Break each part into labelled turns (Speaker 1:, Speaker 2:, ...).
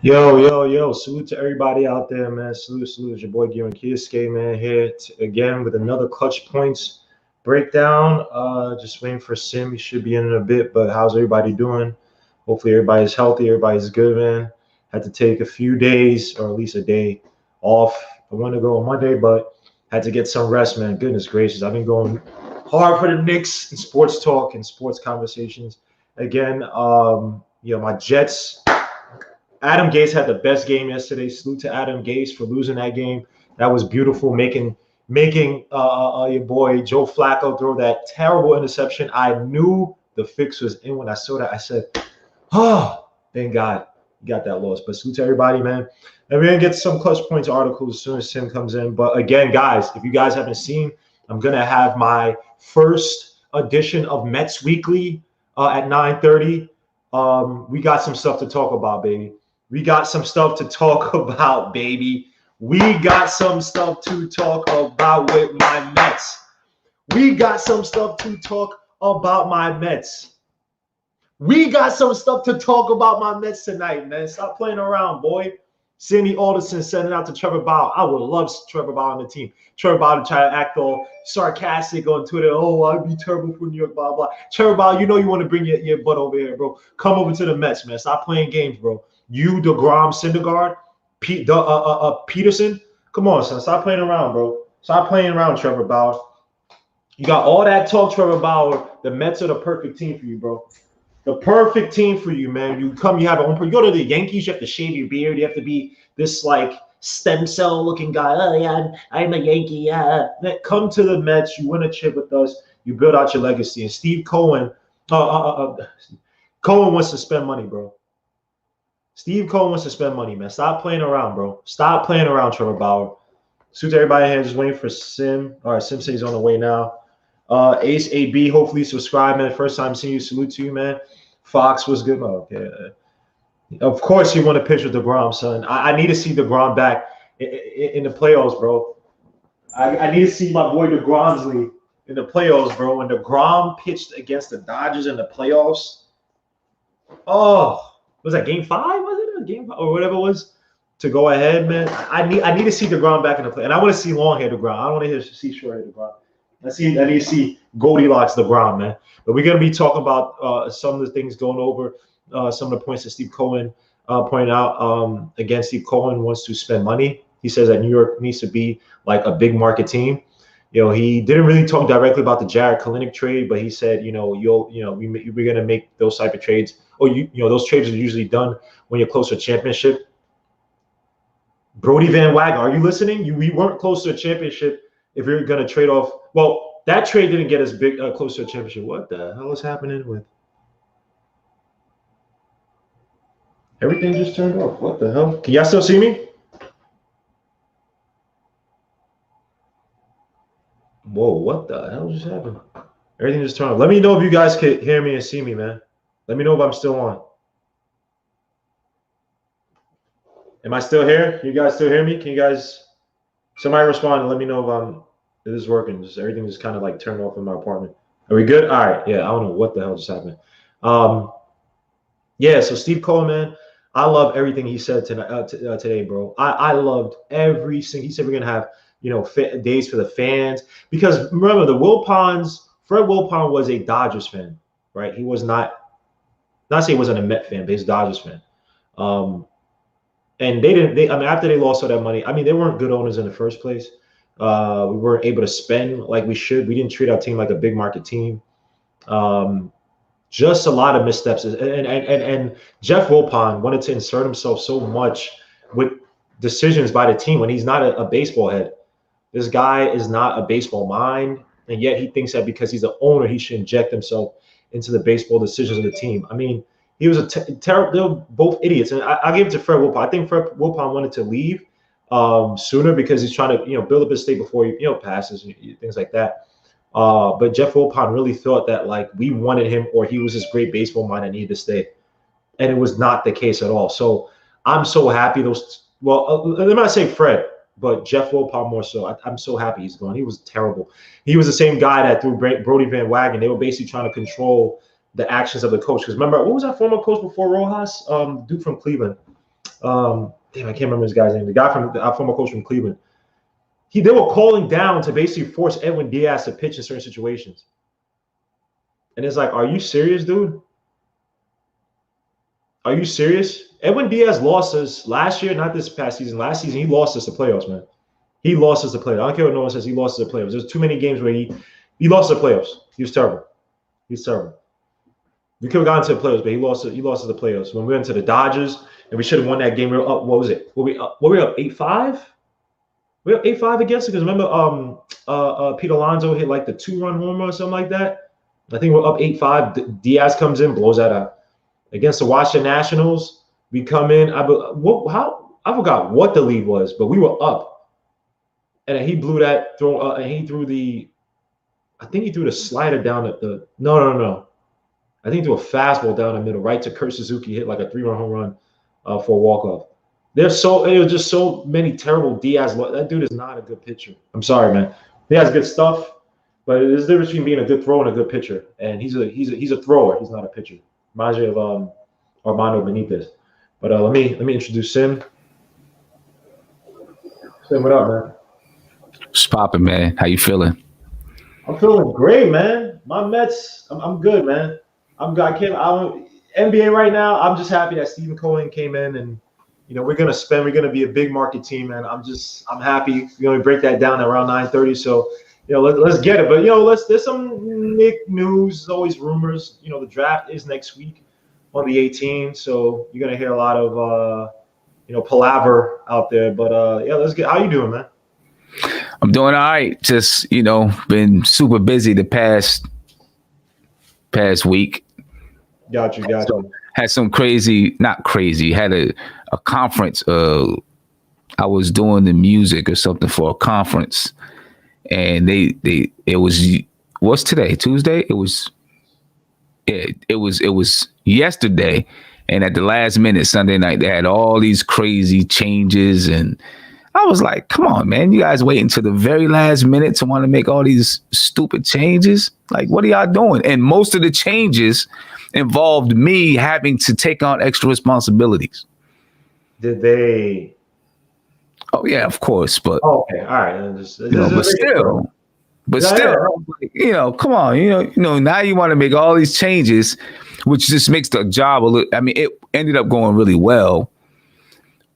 Speaker 1: Yo. Salute to everybody out there, man. Salute. It's your boy, Ewing man, here again with another clutch points breakdown. Just waiting for Sim. He should be in a bit, but how's everybody doing? Hopefully, everybody's healthy. Everybody's good, man. Had to take a few days, or at least a day off. I wanted to go on Monday, but had to get some rest, man. Goodness gracious. I've been going hard for the Knicks and sports talk and sports conversations. Again, my Jets. Adam Gase had the best game yesterday. Salute to Adam Gase for losing that game. That was beautiful, making your boy Joe Flacco throw that terrible interception. I knew the fix was in when I saw that. I said, "Oh, thank God you got that loss." But salute to everybody, man. And we're gonna get some clutch points articles as soon as Sim comes in. But again, guys, if you guys haven't seen, I'm gonna have my first edition of Mets Weekly at 9:30. We got some stuff to talk about, baby. We got some stuff to talk about, baby. We got some stuff to talk about with my Mets. We got some stuff to talk about my Mets. We got some stuff to talk about my Mets tonight, man. Stop playing around, boy. Sandy Alderson sending out to Trevor Bauer. I would love Trevor Bauer on the team. Trevor Bauer to try to act all sarcastic on Twitter. Oh, I'd be terrible for New York, blah, blah. Trevor Bauer, you know you want to bring your butt over here, bro. Come over to the Mets, man. Stop playing games, bro. You, DeGrom, Syndergaard, Peterson. Come on, son. Stop playing around, bro. Stop playing around, Trevor Bauer. You got all that talk, Trevor Bauer. The Mets are the perfect team for you, bro. The perfect team for you, man. You have you go to the Yankees, you have to shave your beard. You have to be this like stem cell looking guy. Oh yeah, I'm a Yankee. Come to the Mets. You win a chip with us. You build out your legacy. And Steve Cohen, Cohen wants to spend money, bro. Steve Cohen wants to spend money, man. Stop playing around, bro. Stop playing around, Trevor Bauer. Suit to everybody here. Just waiting for Sim. All right, Sim says he's on the way now. Ace AB, hopefully subscribe, man. First time seeing you. Salute to you, man. Fox was good. Oh, okay. Of course you want to pitch with DeGrom, son. I need to see DeGrom back in the playoffs, bro. I need to see my boy DeGromsley in the playoffs, bro. When DeGrom pitched against the Dodgers in the playoffs. Oh, was that game 5? Was it game 5 or whatever it was? To go ahead, man. I need to see DeGrom back in the play. And I want to see long hair DeGrom. I don't want to see short hair DeGrom. I need to see Goldilocks DeGrom, man. But we're going to be talking about some of the things going over, some of the points that Steve Cohen pointed out. Again, Steve Cohen wants to spend money. He says that New York needs to be like a big market team. You know, he didn't really talk directly about the Jared Kalinick trade, but he said, we're going to make those type of trades. Or, those trades are usually done when you're close to a championship. Brody Van Wagner, are you listening? We weren't close to a championship if you're going to trade off. Well, that trade didn't get us big close to a championship. What the hell is happening with? Everything just turned off. What the hell? Can y'all still see me? Whoa, what the hell just happened? Everything just turned off. Let me know if you guys can hear me and see me, man. Let me know if I'm still on. Am I still here? Can you guys still hear me? Can you guys, somebody respond and let me know if this is working. Just everything just kind of like turned off in my apartment. Are we good? All right. Yeah, I don't know what the hell just happened. Yeah, so Steve Cohen, man, I love everything he said today, bro. I loved every single. He said we're gonna have days for the fans because remember Fred Wilpon was a Dodgers fan, right? He was not saying he wasn't a Met fan, but he's a Dodgers fan. And after they lost all that money, they weren't good owners in the first place. We weren't able to spend like we should. We didn't treat our team like a big market team. Just a lot of missteps. And Jeff Wilpon wanted to insert himself so much with decisions by the team when he's not a baseball head. This guy is not a baseball mind, and yet he thinks that because he's the owner, he should inject himself into the baseball decisions of the team. He was terrible. They were both idiots, and I give it to Fred Wilpon. I think Fred Wilpon wanted to leave sooner because he's trying to build up his state before he passes and things like that. But Jeff Wilpon really thought that like we wanted him or he was this great baseball mind that needed to stay, and it was not the case at all. So I'm so happy let me not say Fred, but Jeff Wilpon more so. I'm so happy he's gone. He was terrible. He was the same guy that threw Brody Van Wagner. They were basically trying to control the actions of the coach. Because remember, what was that former coach before Rojas? Dude from Cleveland. Damn, I can't remember this guy's name. The guy from the former coach from Cleveland. They were calling down to basically force Edwin Diaz to pitch in certain situations. And it's like, are you serious, dude? Are you serious? Edwin Diaz lost us last year, not this past season. Last season, he lost us the playoffs, man. He lost us the playoffs. I don't care what no one says. He lost us the playoffs. There's too many games where he lost the playoffs. He was terrible. He's terrible. We could have gotten to the playoffs, but he lost us the playoffs. When we went to the Dodgers and we should have won that game, we were up. What was it? Were we up 8-5? We were up 8-5 against it because remember, Pete Alonso hit like the 2-run homer or something like that. I think we're up 8-5. Diaz comes in, blows that out. Against the Washington Nationals, we come in. I forgot what the lead was, but we were up, and he blew that throw. And he threw I think he threw the slider down at the. No. I think he threw a fastball down the middle, right to Kurt Suzuki, hit like a 3-run home run for a walk-off. It was just so many terrible Diaz. That dude is not a good pitcher. I'm sorry, man. He has good stuff, but there's a difference between being a good thrower and a good pitcher. And he's a thrower. He's not a pitcher. Reminds me of Armando Benitez. But let me introduce Sim. Sim, what up, man?
Speaker 2: What's poppin', man? How you feeling?
Speaker 1: I'm feeling great, man. My Mets, I'm good, man. I'm NBA right now. I'm just happy that Stephen Cohen came in, and we're gonna be a big market team, man. I'm happy. We're gonna break that down at around 9:30. So let's get it. But there's some Knick news. There's always rumors. The draft is next week on the 18th, so you're gonna hear a lot of palaver out there. But let's get. How you doing, man?
Speaker 2: I'm doing all right. Just been super busy the past week.
Speaker 1: Got you.
Speaker 2: So, had some not crazy. Had a conference. I was doing the music or something for a conference, and it was what's today? Tuesday? It was yesterday, and at the last minute Sunday night they had all these crazy changes, and I was like, come on, man, you guys wait until the very last minute to want to make all these stupid changes? Like, what are y'all doing? And most of the changes involved me having to take on extra responsibilities.
Speaker 1: Did they?
Speaker 2: Oh yeah, of course, but
Speaker 1: okay, all right.
Speaker 2: But still, come on, now you want to make all these changes, which just makes the job a little. I mean, it ended up going really well,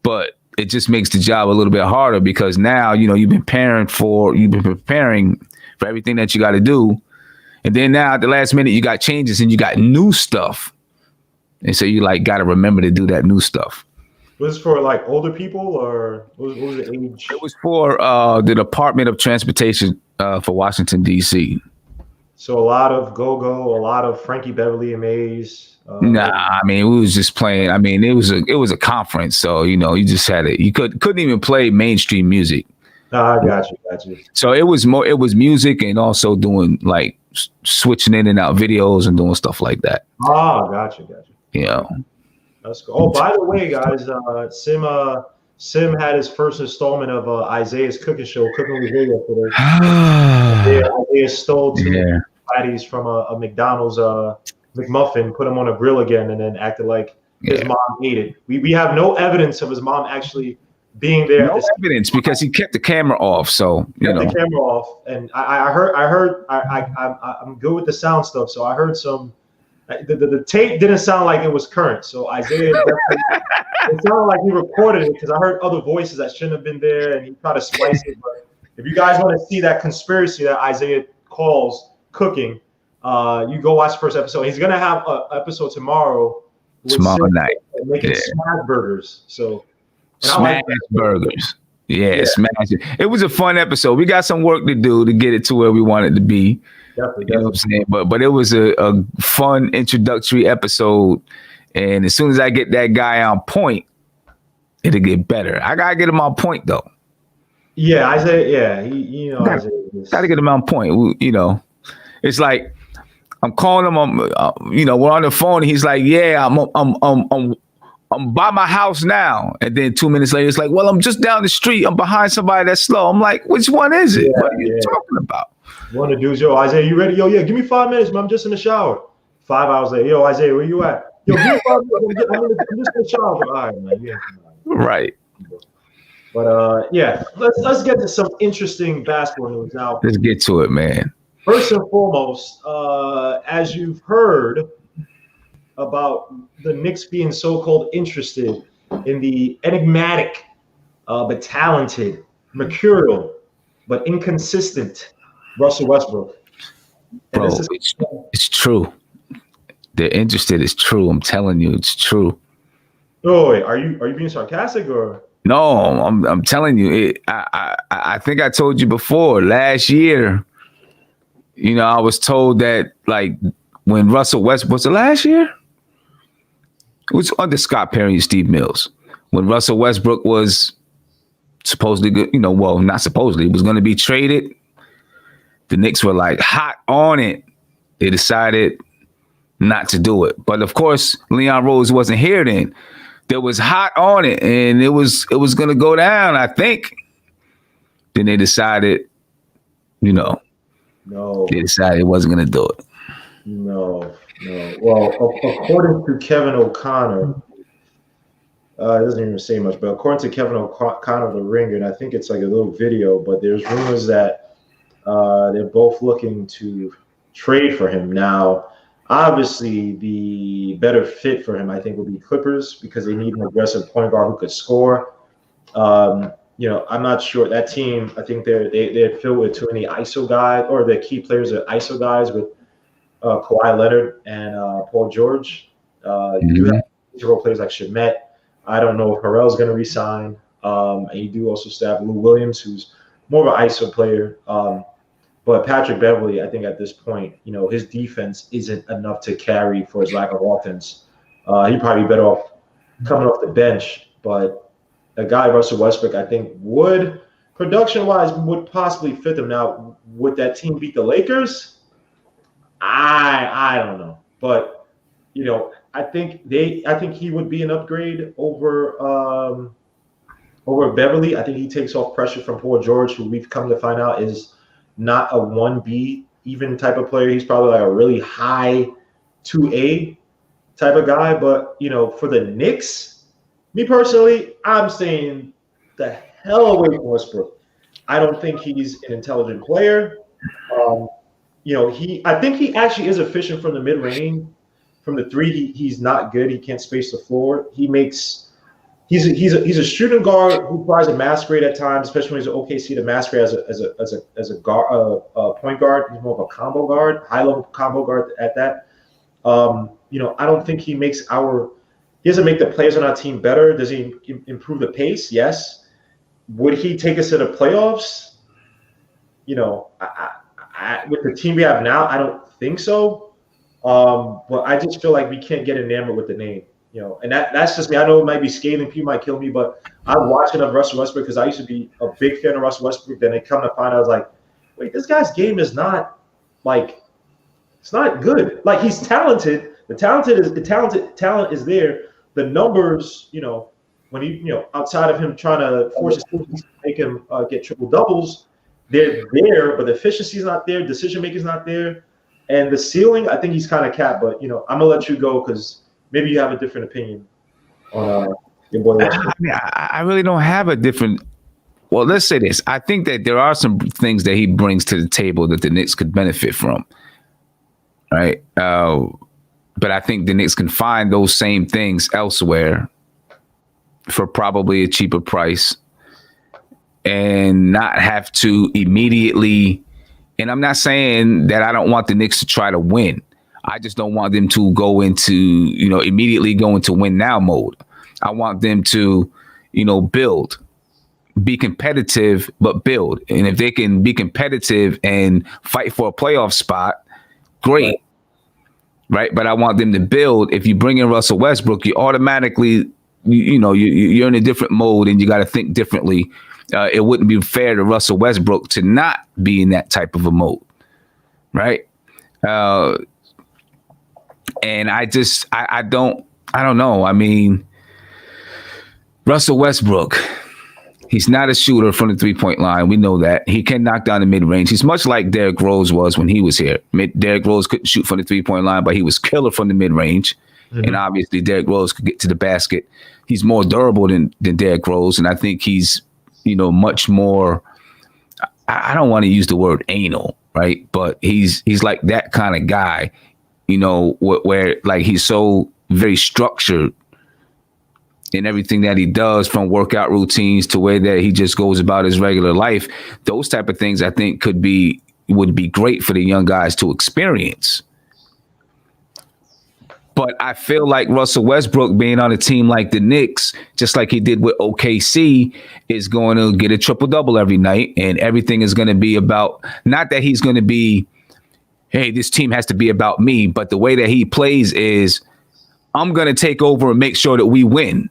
Speaker 2: but it just makes the job a little bit harder because now you've been preparing for everything that you got to do, and then now at the last minute you got changes and you got new stuff, and so you got to remember to do that new stuff.
Speaker 1: Was this for older people or what was the age?
Speaker 2: It was for the Department of Transportation for Washington D.C.
Speaker 1: So a lot of go-go, a lot of Frankie Beverly and Mays.
Speaker 2: Nah, I mean, we was just playing. I mean, it was a conference, so you just had it. You couldn't even play mainstream music.
Speaker 1: I got you.
Speaker 2: So it was music and also doing switching in and out videos and doing stuff like that.
Speaker 1: Got you. That's cool. Oh, by the way, guys, Sim had his first installment of Isaiah's cooking show, Cooking with yesterday. Isaiah stole two patties from a McDonald's McMuffin, put him on a grill again, and then acted like his mom ate it. We have no evidence of his mom actually being there.
Speaker 2: No evidence because he kept the camera off. So
Speaker 1: the camera off, and I'm good with the sound stuff. So I heard some. The tape didn't sound like it was current. So Isaiah, it sounded like he recorded it because I heard other voices that shouldn't have been there, and he tried to splice it. But if you guys want to see that conspiracy that Isaiah calls cooking, you go watch the first episode. He's gonna have an episode tomorrow
Speaker 2: night
Speaker 1: making smash burgers. So
Speaker 2: smash burgers. Yeah, smash it. It was a fun episode. We got some work to do to get it to where we want it to be.
Speaker 1: Definitely.
Speaker 2: You know what I'm saying? But it was a fun introductory episode. And as soon as I get that guy on point, it'll get better. I gotta get him on point though.
Speaker 1: Yeah, Isaiah. Yeah, Isaiah.
Speaker 2: Gotta get him on point. It's like I'm calling him. We're on the phone. And he's like, "Yeah, I'm by my house now." And then 2 minutes later, it's like, "Well, I'm just down the street. I'm behind somebody that's slow." I'm like, "Which one is it? What are you talking about?"
Speaker 1: One of the dudes, yo, Isaiah, you ready? Yo, yeah, give me 5 minutes, man. I'm just in the shower. 5 hours later, yo, Isaiah, where you at? Yo, give me 5 minutes. I'm just in the shower. All right, man. Yeah.
Speaker 2: Right.
Speaker 1: But yeah, let's get to some interesting basketball news now.
Speaker 2: Let's get to it, man.
Speaker 1: First and foremost, as you've heard about the Knicks being so-called interested in the enigmatic, but talented, mercurial, but inconsistent Russell Westbrook.
Speaker 2: Bro, it's true. They're interested. It's true. I'm telling you, it's true.
Speaker 1: Oh, wait, are you being sarcastic or?
Speaker 2: No, I'm telling you. I think I told you before. Last year, I was told that like when Russell Westbrook was it last year? It was under Scott Perry and Steve Mills when Russell Westbrook was supposedly good. Well, not supposedly, was going to be traded. The Knicks were like hot on it. They decided not to do it. But of course, Leon Rose wasn't here then. They was hot on it, and it was going to go down, I think. Then they decided,
Speaker 1: No.
Speaker 2: They decided it wasn't going to do it.
Speaker 1: No. Well, according to Kevin O'Connor, it doesn't even say much, but according to Kevin O'Connor of The Ringer, and I think it's like a little video, but there's rumors that they're both looking to trade for him. Now, obviously, the better fit for him, I think, would be Clippers because they need an aggressive point guard who could score. I'm not sure. That team, I think they're filled with too many ISO guys, or the key players are ISO guys with Kawhi Leonard and Paul George. You do have zero players like Shamet. I don't know if Harrell's going to resign. And you do also still have Lou Williams, who's more of an ISO player. But Patrick Beverley, I think at this point, his defense isn't enough to carry for his lack of offense. He'd probably be better off coming off the bench. But a guy, Russell Westbrook, I think would, production-wise, would possibly fit them. Now, would that team beat the Lakers? I don't know. But, I think he would be an upgrade over Beverley. I think he takes off pressure from Paul George, who we've come to find out is not a 1B even type of player. He's probably like a really high 2A type of guy. But, for the Knicks, me personally, I'm saying the hell away from Westbrook. I don't think he's an intelligent player. I think he actually is efficient from the mid-range. From the three, he's not good. He can't space the floor. He's a shooting guard who tries to masquerade at times, especially when he's at OKC, to masquerade as a guard, point guard. He's more of a combo guard, high-level combo guard at that. I don't think he doesn't make the players on our team better. Does he improve the pace? Yes. Would he take us to the playoffs? With the team we have now, I don't think so. But I just feel like we can't get enamored with the name, and that's just me. I know it might be scathing, people might kill me, but I'm watching of Russell Westbrook because I used to be a big fan of Russell Westbrook. Then they come to find out, I was like, wait, this guy's game is not it's not good. Like, he's talented. The talent is there. The numbers, when he, outside of him trying to force his team to make him get triple doubles, they're there, but the efficiency is not there. Decision making is not there. And the ceiling, I think he's kind of capped. But, I'm going to let you go because maybe you have a different opinion on your boy.
Speaker 2: I really don't have a different. Well, let's say this. I think that there are some things that he brings to the table that the Knicks could benefit from. Right. But I think the Knicks can find those same things elsewhere for probably a cheaper price and not have to immediately. And I'm not saying that I don't want the Knicks to try to win. I just don't want them to go into, immediately go into win now mode. I want them to, build, be competitive, but build. And if they can be competitive and fight for a playoff spot, great. Right. But I want them to build. If you bring in Russell Westbrook, you automatically, you're in a different mode and you got to think differently. It wouldn't be fair to Russell Westbrook to not be in that type of a mode, right? And I don't know. I mean, Russell Westbrook, he's not a shooter from the three-point line. We know that. He can knock down the mid-range. He's much like Derrick Rose was when he was here. Derrick Rose couldn't shoot from the three-point line, but he was killer from the mid-range. And obviously Derrick Rose could get to the basket. He's more durable than Derrick Rose. And I think he's, much more, I don't want to use the word anal, right? But he's like that kind of guy, where like he's so very structured in everything that he does, from workout routines to way that he just goes about his regular life. Those type of things I think would be great for the young guys to experience. But I feel like Russell Westbrook being on a team like the Knicks, just like he did with OKC, is going to get a triple-double every night. And everything is going to be about, not that he's going to be, hey, this team has to be about me, but the way that he plays is, I'm going to take over and make sure that we win.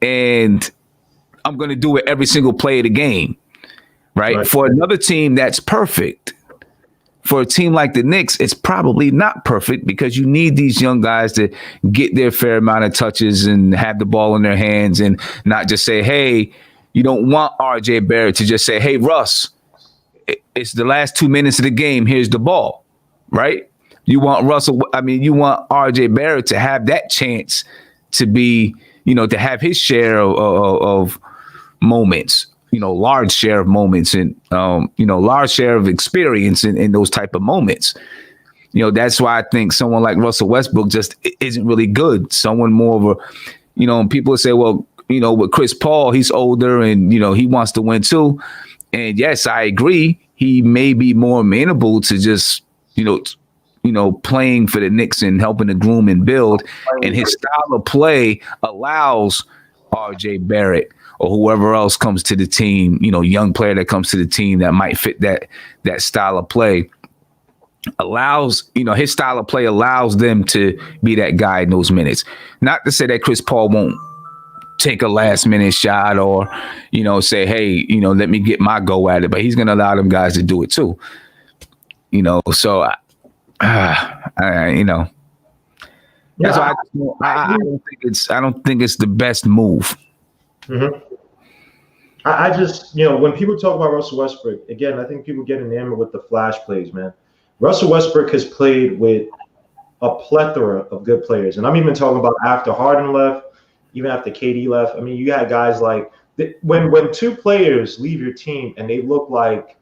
Speaker 2: And I'm going to do it every single play of the game, right? For another team, that's perfect. For a team like the Knicks, it's probably not perfect, because you need these young guys to get their fair amount of touches and have the ball in their hands, and not just say, hey, you don't want RJ Barrett to just say, hey, Russ, it's the last 2 minutes of the game. Here's the ball, right? You want you want RJ Barrett to have that chance to be, to have his share of moments. Large share of moments, and, large share of experience in those type of moments. That's why I think someone like Russell Westbrook just isn't really good. Someone more of a, and people say, well, with Chris Paul, he's older and, he wants to win too. And yes, I agree. He may be more amenable to just, playing for the Knicks and helping to groom and build. And his style of play allows RJ Barrett or whoever else comes to the team, young player that comes to the team that might fit that style of play, allows, his style of play allows them to be that guy in those minutes. Not to say that Chris Paul won't take a last minute shot or, say, hey, let me get my go at it, but he's going to allow them guys to do it too. So, that's why I don't think it's the best move.
Speaker 1: Mm-hmm. I just, when people talk about Russell Westbrook, again, I think people get enamored with the flash plays, man. Russell Westbrook has played with a plethora of good players. And I'm even talking about after Harden left, even after KD left. I mean, you got guys like, when two players leave your team and they look like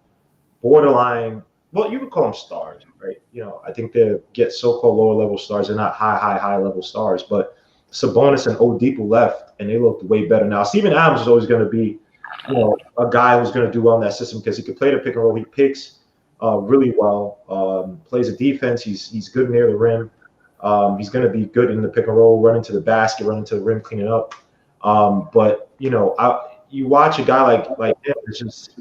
Speaker 1: borderline, well, you would call them stars, right? I think they get so-called lower-level stars. They're not high-level stars. But Sabonis and Oladipo left, and they looked way better. Now, Steven Adams is always going to be, a guy who's going to do well in that system because he can play the pick and roll. He picks really well, plays a defense. He's good near the rim. He's going to be good in the pick and roll, running to the basket, running to the rim, cleaning up. But you watch a guy like him. It's just,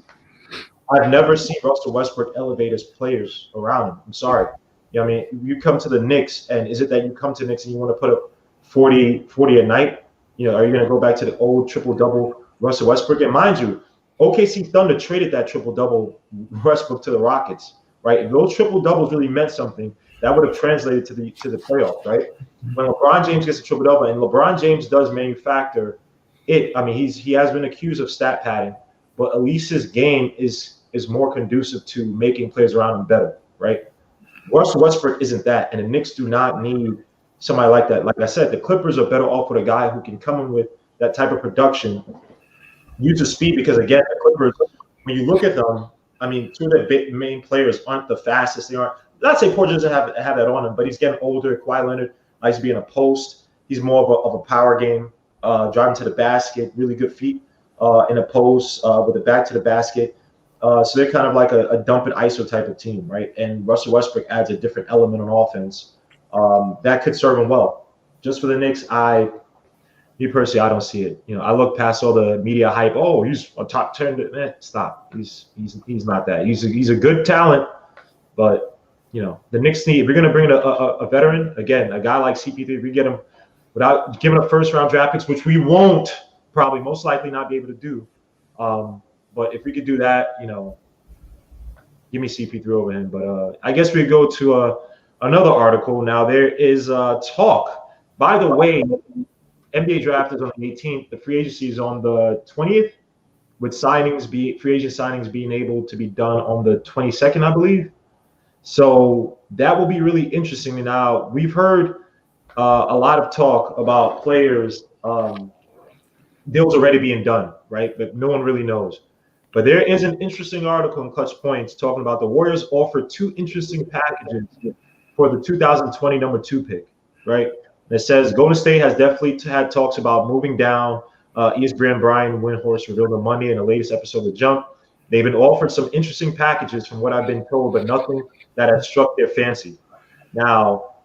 Speaker 1: I've never seen Russell Westbrook elevate his players around him. I'm sorry. You come to the Knicks, and is it that you come to the Knicks and you want to put up 40 a night? Are you going to go back to the old triple-double Russell Westbrook? And mind you, OKC Thunder traded that triple-double Westbrook to the Rockets, right? If those triple-doubles really meant something, that would have translated to the playoffs, right? When LeBron James gets a triple-double, and LeBron James does manufacture it. I mean, he has been accused of stat padding, but at least his game is more conducive to making players around him better, right? Russell Westbrook isn't that, and the Knicks do not need somebody like that. Like I said, the Clippers are better off with a guy who can come in with that type of production, use of speed, because, again, the Clippers, when you look at them, I mean, two of their main players aren't the fastest. They aren't. Not say Porter doesn't have that on him, but he's getting older. Kawhi Leonard likes to be in a post. He's more of a power game, driving to the basket, really good feet in a post with a back to the basket. So they're kind of like a dump and ISO type of team, right? And Russell Westbrook adds a different element on offense that could serve him well. Just for the Knicks, me personally, I don't see it. I look past all the media hype. Oh, he's a top 10. Stop. He's not that. He's a good talent, but the Knicks need. If you're going to bring in a veteran, again, a guy like CP3, we get him without giving up first-round draft picks, which we won't probably most likely not be able to do. But if we could do that, give me CP3 over him. But I guess we go to another article. Now, there is talk. By the way, NBA draft is on the 18th. The free agency is on the 20th, with free agent signings being able to be done on the 22nd, I believe. So that will be really interesting. Now, we've heard a lot of talk about players, deals already being done, right? But no one really knows. But there is an interesting article in Clutch Points talking about the Warriors offered two interesting packages for the 2020 number 2 pick, right? And it says Golden State has definitely had talks about moving down. ESPN Brian Windhorst revealed on Monday in the latest episode of Jump. They've been offered some interesting packages from what I've been told, but nothing that has struck their fancy. Now,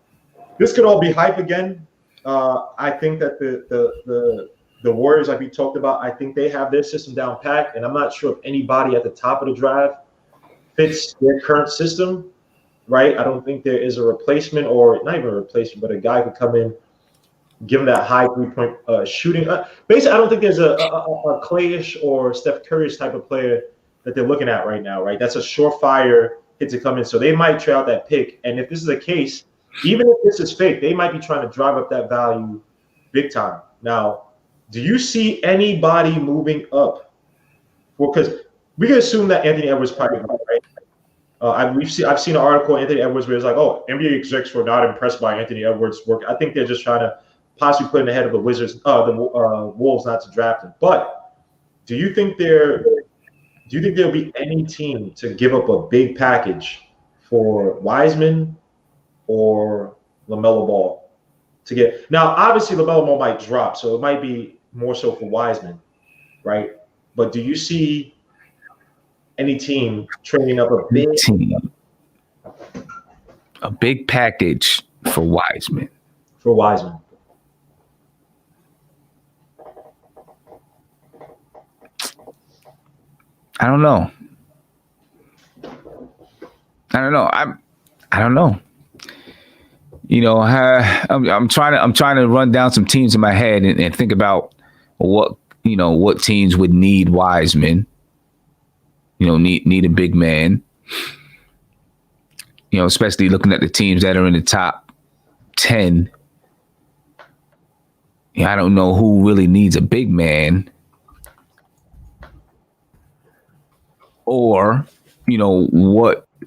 Speaker 1: this could all be hype again. I think that the Warriors, like we talked about, I think they have their system down packed, and I'm not sure if anybody at the top of the draft fits their current system, right? I don't think there is a replacement, or not even a replacement, but a guy could come in, give him that high 3-point shooting. Basically, I don't think there's a Clayish or Steph Curry's type of player that they're looking at right now, right? That's a surefire hit to come in. So they might trade out that pick. And if this is the case, even if this is fake, they might be trying to drive up that value big time. Now, do you see anybody moving up? Well, because we can assume that Anthony Edwards probably not, right? I've seen an article on Anthony Edwards where it's like, oh, NBA execs were not impressed by Anthony Edwards' work. I think they're just trying to possibly put him ahead of the Wizards, the Wolves, not to draft him. But do you think there'll be any team to give up a big package for Wiseman or LaMelo Ball to get? Now, obviously, LaMelo Ball might drop, so it might be more so for Wiseman, right? But do you see any team trading up
Speaker 2: a big package for Wiseman?
Speaker 1: For Wiseman.
Speaker 2: I don't know. I don't know. You know, I'm trying to run down some teams in my head and think about what teams would need Wiseman. You know, need a big man. You know, especially looking at the teams that are in the top 10. You know, I don't know who really needs a big man. Or, you know,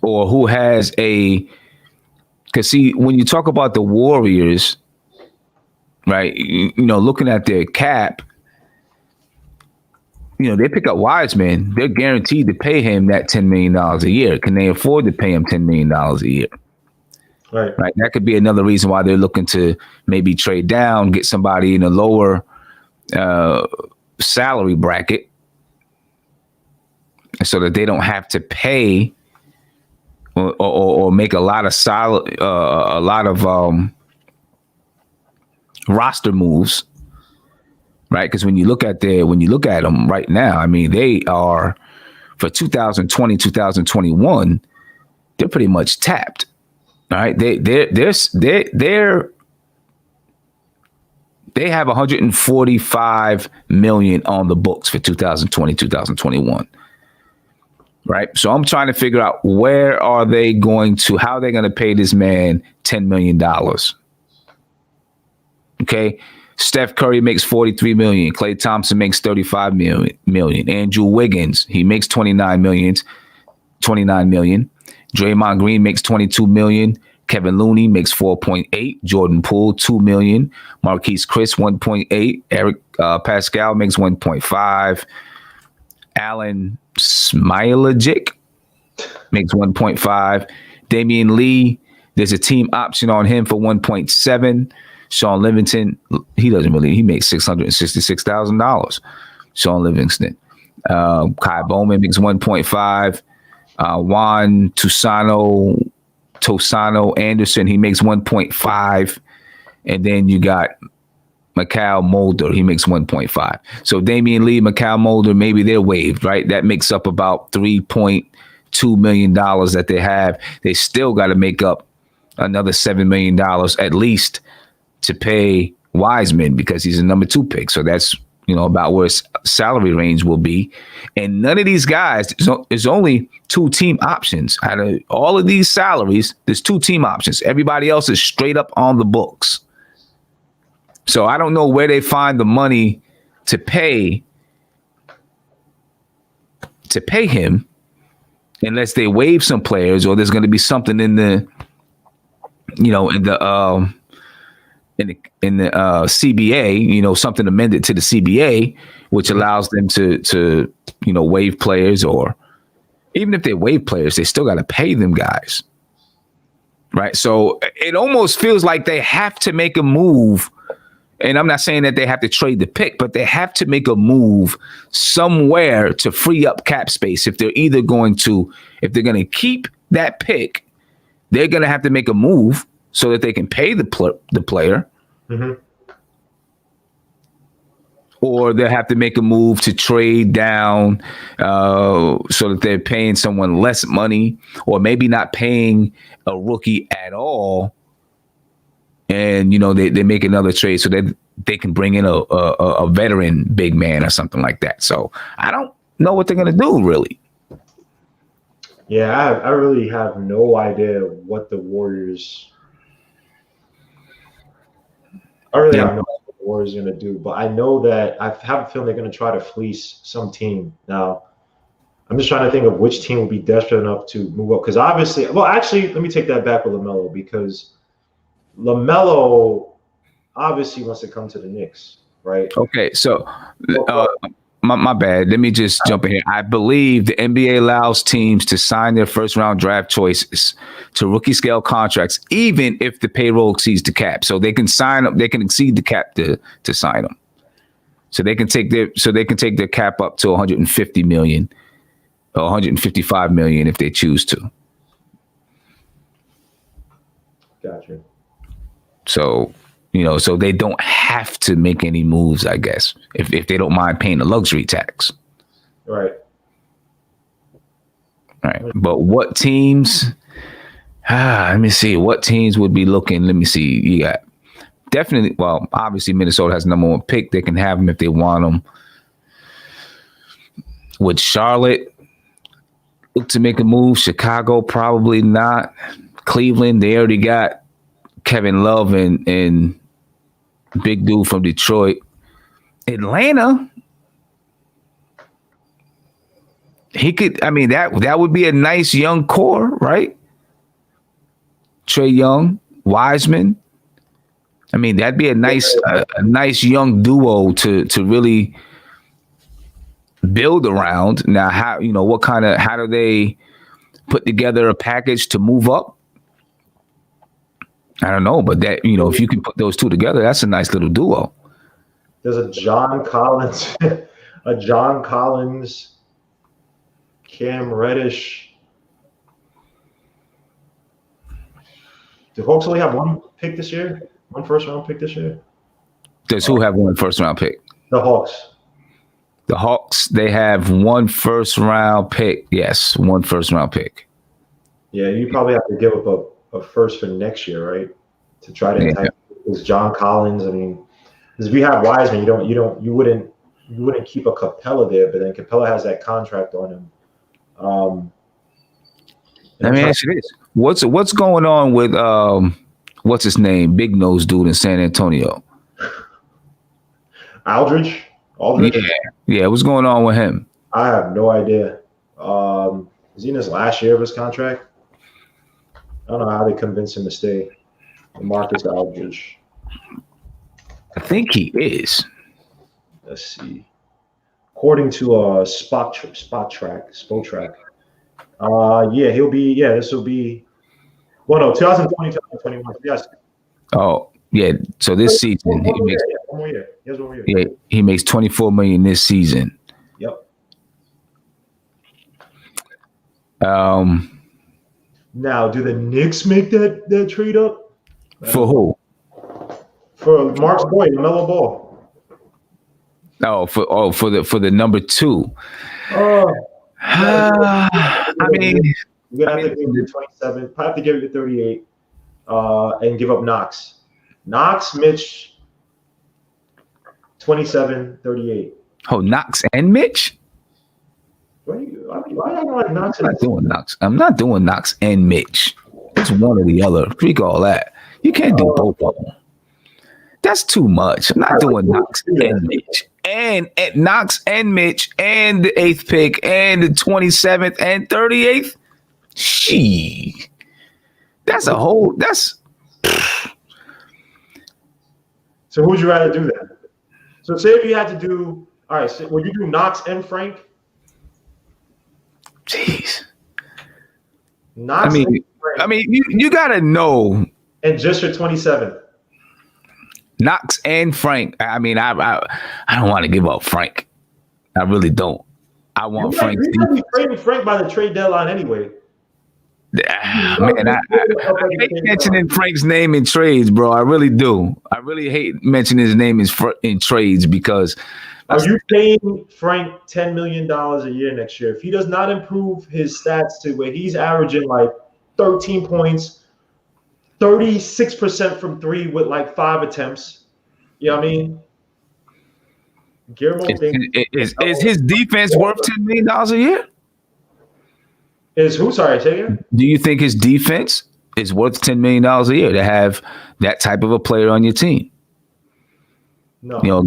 Speaker 2: who has because see, when you talk about the Warriors, right, you know, looking at their cap, you know, they pick up Wiseman, they're guaranteed to pay him that $10 million a year. Can they afford to pay him $10 million a year? Right. That could be another reason why they're looking to maybe trade down, get somebody in a lower salary bracket, so that they don't have to pay or make a lot of roster moves, right? Because when you look at them right now, I mean, they are for 2020, 2021, they're pretty much tapped. All right, they have 145 million on the books for 2020, 2021. Right. So I'm trying to figure out how are they going to pay this man $10 million. OK, Steph Curry makes $43 million. Klay Thompson makes $35 million. Andrew Wiggins, he makes $29 million. Draymond Green makes $22 million. Kevin Looney makes 4.8. Jordan Poole, $2 million. Marquise Chris, 1.8. Eric Pascal makes 1.5. Alan Smilajic makes 1.5. Damian Lee, there's a team option on him for 1.7. Sean Livingston, he makes $666,000. Sean Livingston. Kai Bowman makes 1.5. Juan Tosano Anderson, he makes 1.5. And then you got Mikal Mulder, he makes 1.5. So Damian Lee, Mikal Mulder, maybe they're waived, right? That makes up about $3.2 million that they have. They still got to make up another $7 million at least to pay Wiseman because he's a number 2 pick. So that's, you know, about where his salary range will be. And none of these guys, there's only 2 team options. Out of all of these salaries, there's 2 team options. Everybody else is straight up on the books. So I don't know where they find the money to pay him. unless they waive some players, or there's going to be something in the, in the CBA, something amended to the CBA, which allows them to waive players, or even if they waive players, they still got to pay them guys. Right. So it almost feels like they have to make a move. And I'm not saying that they have to trade the pick, but they have to make a move somewhere to free up cap space. If they're going to keep that pick, they're going to have to make a move so that they can pay the player. Mm-hmm. Or they'll have to make a move to trade down so that they're paying someone less money, or maybe not paying a rookie at all. And, they make another trade so that they can bring in a veteran big man or something like that. So I don't know what they're going to do, really.
Speaker 1: Yeah, I really have no idea what the Warriors have no idea what the Warriors are going to do. But I know that I have a feeling they're going to try to fleece some team. Now, I'm just trying to think of which team will be desperate enough to move up. Because obviously, let me take that back with LaMelo, because LaMelo obviously wants to come to the Knicks, right?
Speaker 2: Okay, so my bad. Let me just jump in here. I believe the NBA allows teams to sign their first-round draft choices to rookie scale contracts, even if the payroll exceeds the cap. So they can sign them. They can exceed the cap to sign them. So they can take their cap up to 150 million or 155 million if they choose to.
Speaker 1: Gotcha.
Speaker 2: So, so they don't have to make any moves, I guess, if they don't mind paying the luxury tax.
Speaker 1: Right.
Speaker 2: All right. But what teams? Let me see. What teams would be looking? Let me see. You got definitely. Well, obviously Minnesota has number one pick. They can have them if they want them. Would Charlotte look to make a move? Chicago, probably not. Cleveland, they already got Kevin Love and big dude from Detroit. Atlanta, he could. I mean, that would be a nice young core, right? Trae Young, Wiseman. I mean, that'd be a nice young duo to really build around. Now, how do they put together a package to move up? I don't know, but that, if you can put those two together, that's a nice little duo.
Speaker 1: There's a John Collins, Cam Reddish. Do Hawks only have one pick this year? One first-round pick this year?
Speaker 2: Does who have one first-round pick?
Speaker 1: The Hawks.
Speaker 2: The Hawks, they have one first-round pick. Yes, one first-round pick.
Speaker 1: Yeah, you probably have to give up a first for next year, right? To try to entice John Collins. I mean, because if you have Wiseman, you wouldn't keep a Capella there, but then Capella has that contract on him.
Speaker 2: Let me ask you this: what's going on with what's his name, big nose dude in San Antonio?
Speaker 1: Aldridge.
Speaker 2: Yeah. What's going on with him?
Speaker 1: I have no idea. Is he in his last year of his contract? I don't know how they convinced him to stay. Marcus Aldridge.
Speaker 2: I think he is.
Speaker 1: Let's see. According to Spotrac. Yeah, he'll be. Yeah, this will be. Well, no, 2020, 2021. Yes.
Speaker 2: Oh, yeah. So this season,
Speaker 1: one more year. He has 1 more year.
Speaker 2: Yeah, he makes $24 million this season.
Speaker 1: Yep. Now, do the Knicks make that trade up?
Speaker 2: For who?
Speaker 1: For Mark's boy, LaMelo Ball.
Speaker 2: For the number 2.
Speaker 1: I mean, you're gonna have to give it 27. Probably have to give it to 38, and give up Knox. Mitch, 27, 38.
Speaker 2: Oh, Knox and Mitch.
Speaker 1: Why like Knox?
Speaker 2: I'm not doing Knox and Mitch. It's one or the other. Freak all that. You can't do both of them. That's too much. I'm not doing Knox and Mitch and at Knox and Mitch and the 8th pick and the 27th and 38th. That's a whole. That's.
Speaker 1: So who would you rather do that? So say if you had to do, all right, so would you do Knox and Frank?
Speaker 2: Jeez.
Speaker 1: Knox
Speaker 2: I mean, you gotta know.
Speaker 1: And just your 27th.
Speaker 2: Knox and Frank. I mean, I don't want to give up Frank. I really don't. I want Frank.
Speaker 1: You're going to be trading Frank by the trade deadline anyway.
Speaker 2: Man, I hate mentioning Frank's name in trades, bro. I really do. I really hate mentioning his name in trades because.
Speaker 1: Are you paying Frank $10 million a year next year? If he does not improve his stats to where he's averaging like 13 points, 36% from three with like 5 attempts, you know what I mean?
Speaker 2: Is his defense worth $10 million a year?
Speaker 1: Is who? Sorry, say again?
Speaker 2: Do you think his defense is worth $10 million a year to have that type of a player on your team?
Speaker 1: No.
Speaker 2: You know, a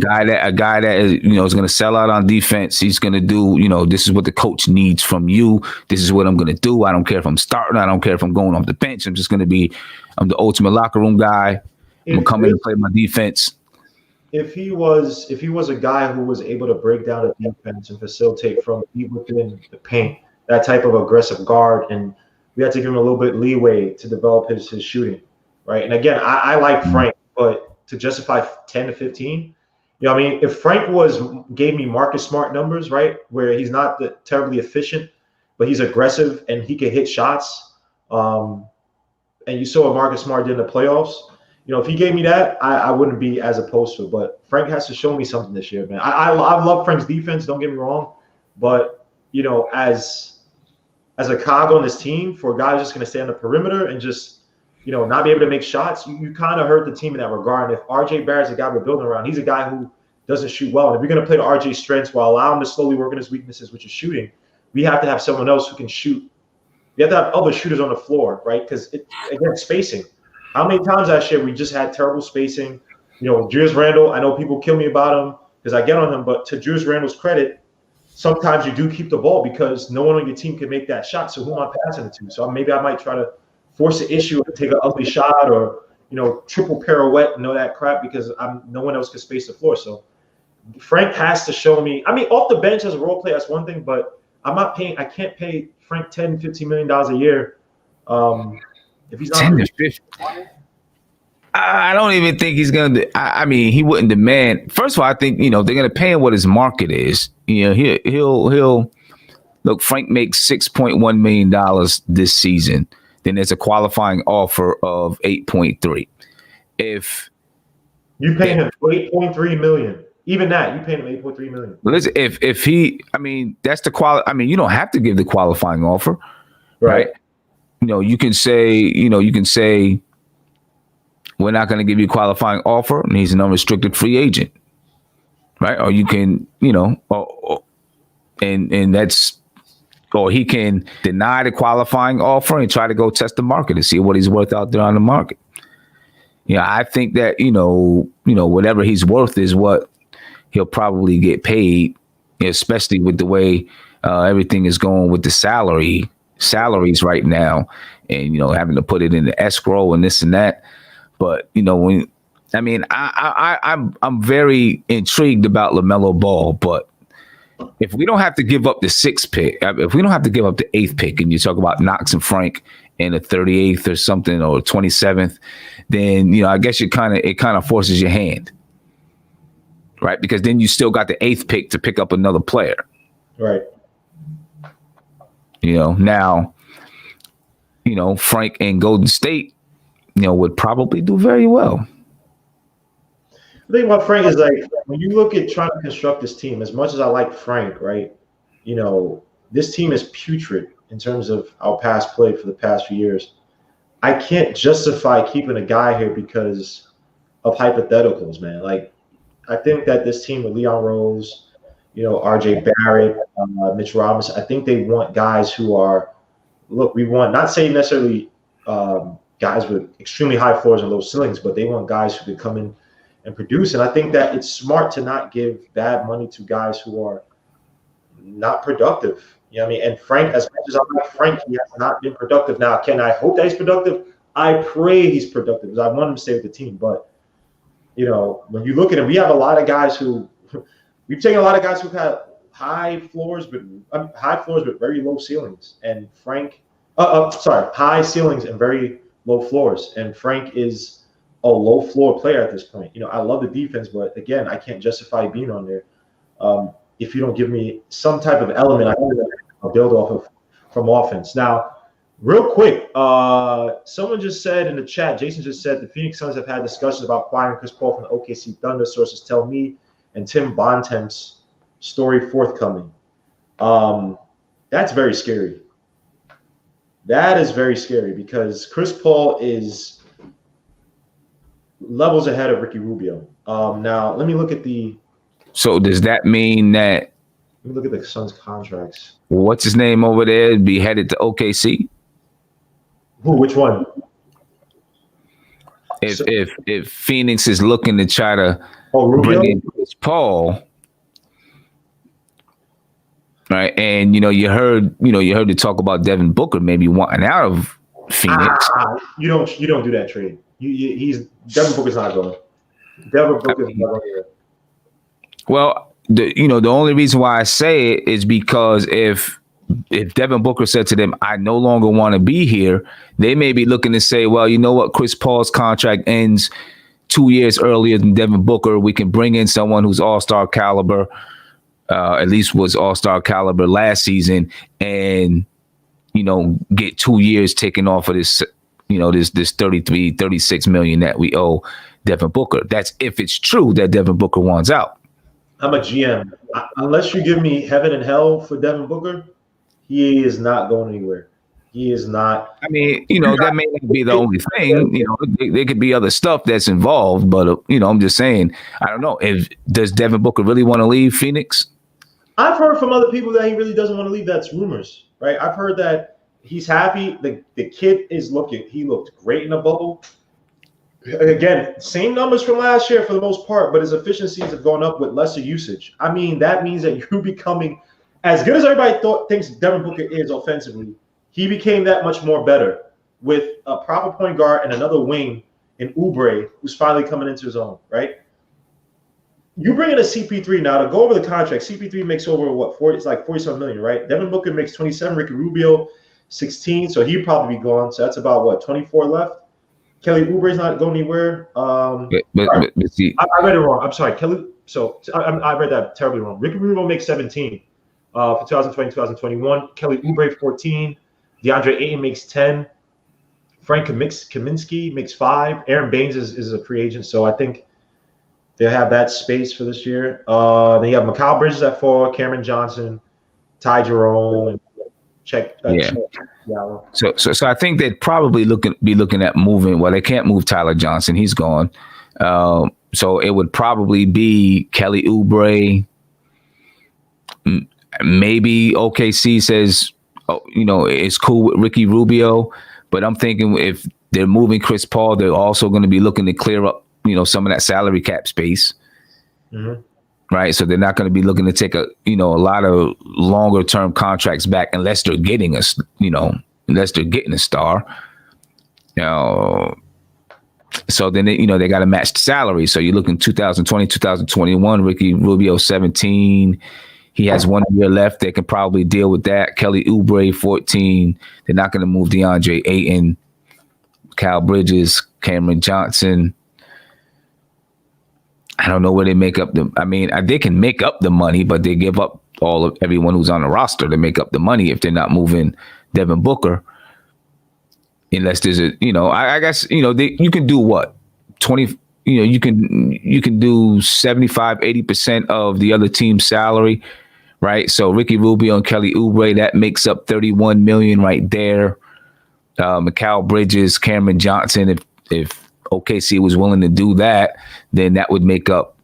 Speaker 2: guy that is, you know, is going to sell out on defense. He's going to do, you know, this is what the coach needs from you. This is what I'm going to do. I don't care if I'm starting. I don't care if I'm going off the bench. I'm the ultimate locker room guy. I'm going to come in and play my defense.
Speaker 1: If he was a guy who was able to break down a defense and facilitate from deep within the paint, that type of aggressive guard, and we had to give him a little bit leeway to develop his shooting, right? And again, I like Frank, but to justify 10 to 15, you know what I mean? If Frank gave me Marcus Smart numbers, right, where he's not terribly efficient, but he's aggressive and he can hit shots, and you saw what Marcus Smart did in the playoffs, you know, if he gave me that, I wouldn't be as opposed to it. But Frank has to show me something this year, man. I love Frank's defense, don't get me wrong, but, you know, as a cog on this team, for a guy who's just going to stay on the perimeter and just, you know, not be able to make shots, you kind of hurt the team in that regard. And if RJ Barrett's a guy we're building around, he's a guy who doesn't shoot well. And if you're going to play to RJ's strengths while allowing him to slowly work on his weaknesses, which is shooting, we have to have someone else who can shoot. We have to have other shooters on the floor, right? Because, again, spacing. How many times last year we just had terrible spacing? You know, Julius Randle, I know people kill me about him because I get on him, but to Julius Randle's credit, sometimes you do keep the ball because no one on your team can make that shot. So who am I passing it to? So maybe I might try to force the issue and take an ugly shot or, you know, triple pirouette and all that crap because no one else can space the floor. So Frank has to show me. I mean, off the bench as a role player, that's one thing, but I can't pay Frank $10, $15 million a year. If he's not
Speaker 2: 10 to 15. I don't even think he's going to. I mean, he wouldn't demand. First of all, I think, you know, they're going to pay him what his market is. You know, he'll look. Frank makes $6.1 million this season. Then there's a qualifying offer of 8.3. If
Speaker 1: you pay him $8.3 million, even that you pay him $8.3 million.
Speaker 2: Listen, if he, I mean, that's the quality. I mean, you don't have to give the qualifying offer, right? You know, you can say, we're not going to give you a qualifying offer, and he's an unrestricted free agent, right? Or you can, you know, and that's, or he can deny the qualifying offer and try to go test the market and see what he's worth out there on the market. You know, I think that, you know, whatever he's worth is what he'll probably get paid, especially with the way everything is going with the salaries right now, and, you know, having to put it in the escrow and this and that. But, you know, I'm very intrigued about LaMelo Ball, but if we don't have to give up the 6th pick, if we don't have to give up the 8th pick, and you talk about Knox and Frank in the 38th or something, or 27th, then, you know, I guess it kind of forces your hand, right? Because then you still got the 8th pick to pick up another player,
Speaker 1: right?
Speaker 2: You know, now, you know, Frank and Golden State, you know, would probably do very well.
Speaker 1: The thing about Frank is, like, when you look at trying to construct this team, as much as I like Frank, right, you know, this team is putrid in terms of our past play for the past few years. I can't justify keeping a guy here because of hypotheticals, man. Like, I think that this team with Leon Rose, you know, RJ Barrett, Mitch Robinson, I think they want guys who are, look, we want, not saying necessarily guys with extremely high floors and low ceilings, but they want guys who could come in and produce. And I think that it's smart to not give bad money to guys who are not productive. You know what I mean? And Frank, as much as I like Frank, he has not been productive. Now, can I hope that he's productive? I pray he's productive because I want him to stay with the team. But, you know, when you look at him, we have a lot of guys who – we've taken a lot of guys who've had high floors but very low ceilings. And Frank high ceilings and very low floors. And Frank is a low floor player at this point. You know, I love the defense, but, again, I can't justify being on there. If you don't give me some type of element, I'll build off of from offense. Now, real quick, someone just said in the chat, Jason just said the Phoenix Suns have had discussions about acquiring Chris Paul from the OKC Thunder. Sources tell me and Tim Bontemps story forthcoming. That's very scary. That is very scary because Chris Paul is levels ahead of Ricky Rubio. Now, let me look at the –
Speaker 2: So does that mean that
Speaker 1: – let me look at the Suns' contracts.
Speaker 2: What's his name over there be headed to OKC?
Speaker 1: Who? Which one?
Speaker 2: If Phoenix is looking to try to
Speaker 1: Rubio?
Speaker 2: bring in Chris Paul, right? And you heard the talk about Devin Booker maybe wanting out of Phoenix.
Speaker 1: You don't do that trade. Devin Booker's not going. Devin Booker's not going.
Speaker 2: Well, the only reason why I say it is because if Devin Booker said to them, I no longer want to be here, they may be looking to say, well, you know what? Chris Paul's contract ends 2 years earlier than Devin Booker. We can bring in someone who's all-star caliber, at least was all-star caliber last season, and, get 2 years taken off of this, this 33, 36 million that we owe Devin Booker. That's if it's true that Devin Booker wants out.
Speaker 1: I'm a GM. Unless you give me heaven and hell for Devin Booker, he is not going anywhere. He is not.
Speaker 2: I mean, that may not be the only thing. There could be other stuff that's involved, but I'm just saying. I don't know. Does Devin Booker really want to leave Phoenix?
Speaker 1: I've heard from other people that he really doesn't want to leave. That's rumors, right? I've heard that he's happy. The kid is looking. He looked great in the bubble. Again, same numbers from last year for the most part, but his efficiencies have gone up with lesser usage. I mean, that means that you're becoming as good as everybody thinks Devin Booker is offensively. He became that much more better with a proper point guard and another wing in Oubre, who's finally coming into his own, right? You bring in a CP3 now to go over the contract. CP3 makes over what, 40? It's like 47 million, right? Devin Booker makes 27, Ricky Rubio 16, so he'd probably be gone. So that's about what, 24 left. Kelly Oubre's not going anywhere.
Speaker 2: But see,
Speaker 1: I read it wrong. I'm sorry, Kelly. So I read that terribly wrong. Ricky Rubio makes 17 for 2020, 2021. Kelly Oubre 14. DeAndre Ayton makes 10. Frank Kaminsky makes 5. Aaron Baines is a free agent, so I think they have that space for this year. Then you have Mikal Bridges at 4, Cameron Johnson, Ty Jerome, and check.
Speaker 2: So I think they'd probably be looking at moving. Well, they can't move Tyler Johnson; he's gone. So it would probably be Kelly Oubre. Maybe OKC says, it's cool with Ricky Rubio, but I'm thinking if they're moving Chris Paul, they're also going to be looking to clear up, some of that salary cap space. Mm-hmm. Right. So they're not going to be looking to take a lot of longer term contracts back unless they're getting a star. So then they got to match the salary. So you're looking 2020, 2021, Ricky Rubio 17. He has 1 year left. They can probably deal with that. Kelly Oubre 14. They're not going to move DeAndre Ayton, Mikal Bridges, Cameron Johnson. I don't know where they make up they can make up the money, but they give up everyone who's on the roster to make up the money if they're not moving Devin Booker. Unless there's I guess, you can do what? 20, you can do 75, 80% of the other team's salary, right? So Ricky Rubio and Kelly Oubre, that makes up 31 million right there. Mikal Bridges, Cameron Johnson, if OKC was willing to do that, then that would make up,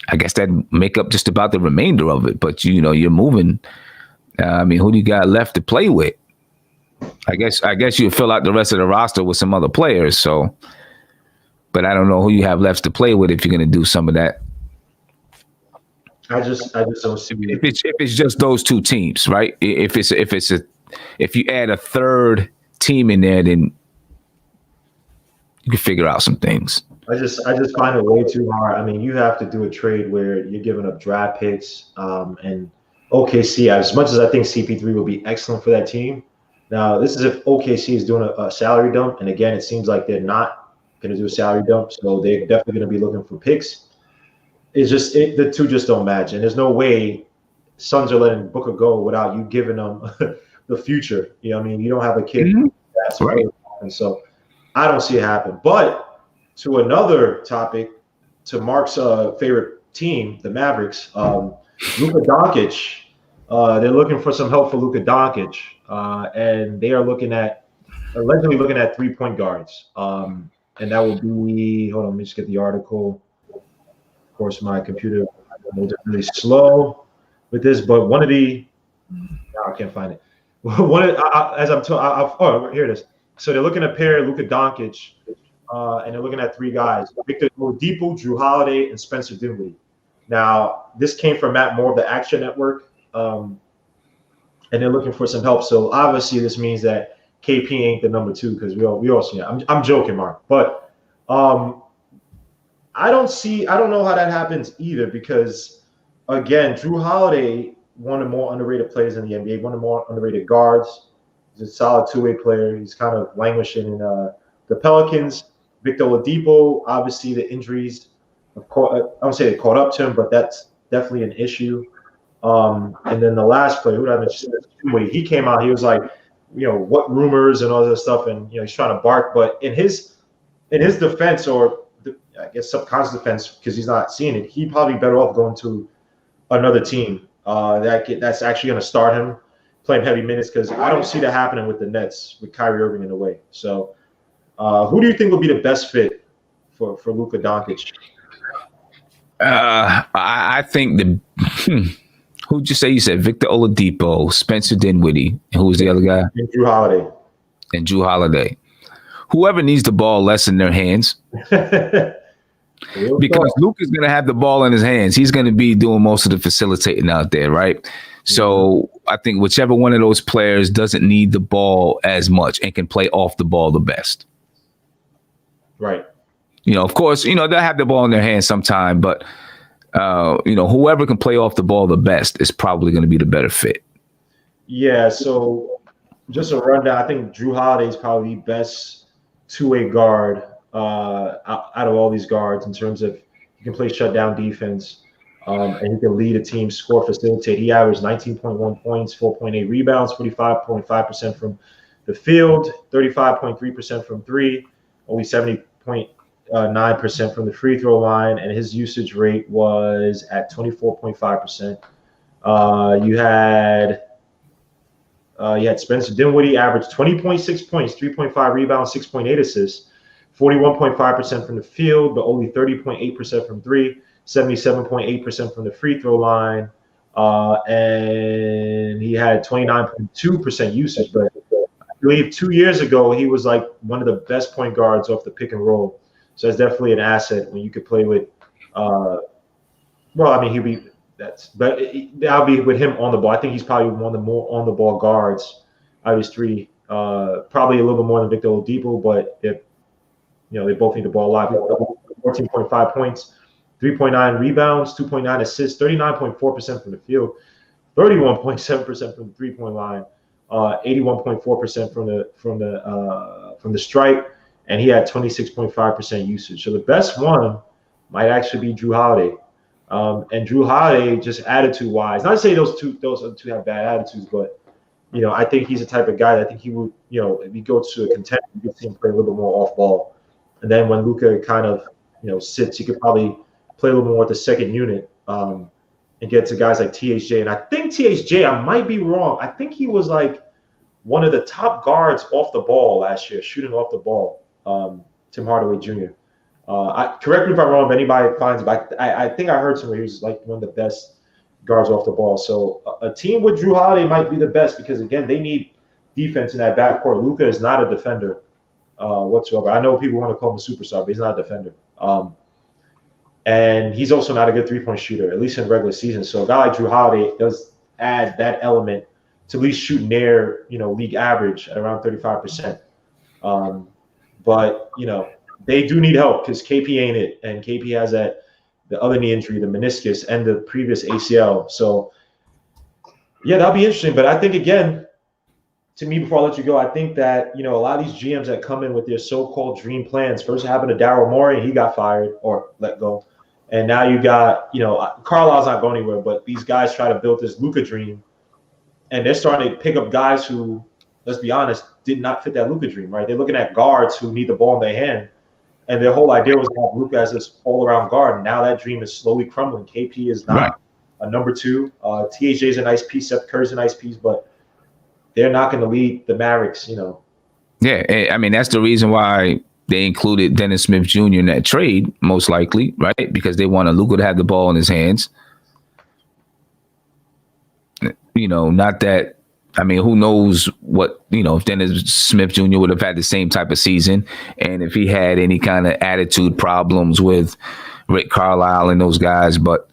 Speaker 2: I guess that'd make up just about the remainder of it. But, you're moving. Who do you got left to play with? I guess you fill out the rest of the roster with some other players. So But I don't know who you have left to play with if you're going to do some of that.
Speaker 1: I just don't see
Speaker 2: if it's just those two teams, right? If you add a third team in there, then you can figure out some things.
Speaker 1: I just find it way too hard. I mean, you have to do a trade where you're giving up draft picks, and OKC. As much as I think CP3 will be excellent for that team, now this is if OKC is doing a salary dump, and again, it seems like they're not going to do a salary dump, so they're definitely going to be looking for picks. It's just the two just don't match, and there's no way Suns are letting Booker go without you giving them the future. You know what I mean? You don't have a kid that's
Speaker 2: right,
Speaker 1: and so I don't see it happen. But to another topic, to Mark's favorite team, the Mavericks, Luka Doncic. They're looking for some help for Luka Doncic, and they are allegedly looking at 3-point guards. And that will be, hold on, let me just get the article. Of course, my computer is really slow with this, but one of the, I can't find it. Here it is. So they're looking to pair Luka Doncic, and they're looking at 3 guys: Victor Oladipo, Drew Holiday, and Spencer Dinwiddie. Now, this came from Matt Moore of the Action Network, and they're looking for some help. So obviously, this means that KP ain't the number 2 because we all see it. I'm joking, Mark, but I don't know how that happens either because, again, Drew Holiday, one of the more underrated players in the NBA, one of the more underrated guards. He's a solid 2-way player. He's kind of languishing in the Pelicans. Victor Oladipo, obviously the injuries, I don't say they caught up to him, but that's definitely an issue. And then the last player, who did I mention? He came out, he was like, what rumors and all that stuff, and he's trying to bark. But in his defense, or I guess subconscious defense, because he's not seeing it, he probably better off going to another team that's actually going to start him playing heavy minutes, because I don't see that happening with the Nets with Kyrie Irving in the way. So who do you think will be the best fit for Luka Doncic?
Speaker 2: I think who'd you say? You said Victor Oladipo, Spencer Dinwiddie, and who was the other guy?
Speaker 1: And Drew Holiday.
Speaker 2: And Drew Holiday. Whoever needs the ball less in their hands. Because Luka's going to have the ball in his hands. He's going to be doing most of the facilitating out there, right? So I think whichever one of those players doesn't need the ball as much and can play off the ball the best.
Speaker 1: Right.
Speaker 2: Of course, they'll have the ball in their hands sometime, but whoever can play off the ball the best is probably going to be the better fit.
Speaker 1: Yeah, so just a rundown. I think Drew Holiday is probably the best 2-way guard out of all these guards in terms of he can play shutdown defense, and he can lead a team, score, facilitate. He averaged 19.1 points, 4.8 rebounds, 45.5% from the field, 35.3% from 3, only 70.9% from the free throw line, and his usage rate was at 24.5%. You had Spencer Dinwiddie averaged 20.6 points, 3.5 rebounds, 6.8 assists, 41.5% from the field, but only 30.8% from 3, 77.8% from the free throw line, and he had 29.2% usage. But I believe 2 years ago he was like one of the best point guards off the pick and roll. So that's definitely an asset when you could play with. That'll be with him on the ball. I think he's probably one of the more on the ball guards out of these 3. Probably a little bit more than Victor Oladipo, but if they both need the ball a lot. 14.5 points, 3.9 rebounds, 2.9 assists, 39.4% from the field, 31.7% from the 3-point line, 81.4% from the stripe, and he had 26.5% usage. So the best one might actually be Drew Holiday. And Drew Holiday, just attitude-wise, not to say those two have bad attitudes, but I think he's the type of guy that I think he would, if he goes to a contender, you could see him play a little bit more off ball. And then when Luka kind of, sits, he could probably play a little more with the second unit and get to guys like THJ. And I think THJ, I might be wrong, I think he was like one of the top guards off the ball last year, shooting off the ball, Tim Hardaway Jr. Correct me if I'm wrong, if anybody finds it, but I think I heard somewhere he was like one of the best guards off the ball. So a team with Drew Holiday might be the best because, again, they need defense in that backcourt. Luka is not a defender. whatsoever. I know people want to call him a superstar, but he's not a defender. And he's also not a good three-point shooter, at least in regular season. So a guy like Drew Holiday does add that element to at least shoot near, league average at around 35%. But, they do need help because KP ain't it. And KP has the other knee injury, the meniscus, and the previous ACL. So, yeah, that'll be interesting. But I think, again, to me, before I let you go, I think that, a lot of these GMs that come in with their so-called dream plans, first happened to Daryl Morey, and he got fired or let go. And now you got, Carlisle's not going anywhere, but these guys try to build this Luka dream. And they're starting to pick up guys who, let's be honest, did not fit that Luka dream, right? They're looking at guards who need the ball in their hand. And their whole idea was to have Luka as this all-around guard. And now that dream is slowly crumbling. KP is not a number two. THJ is a nice piece. Seth Curry's a nice piece. But they're not going to lead the Mavericks,
Speaker 2: Yeah, I mean, that's the reason why they included Dennis Smith Jr. in that trade, most likely, right? Because they wanted Luka to have the ball in his hands. Not that, I mean, who knows what, if Dennis Smith Jr. would have had the same type of season, and if he had any kind of attitude problems with Rick Carlisle and those guys. But,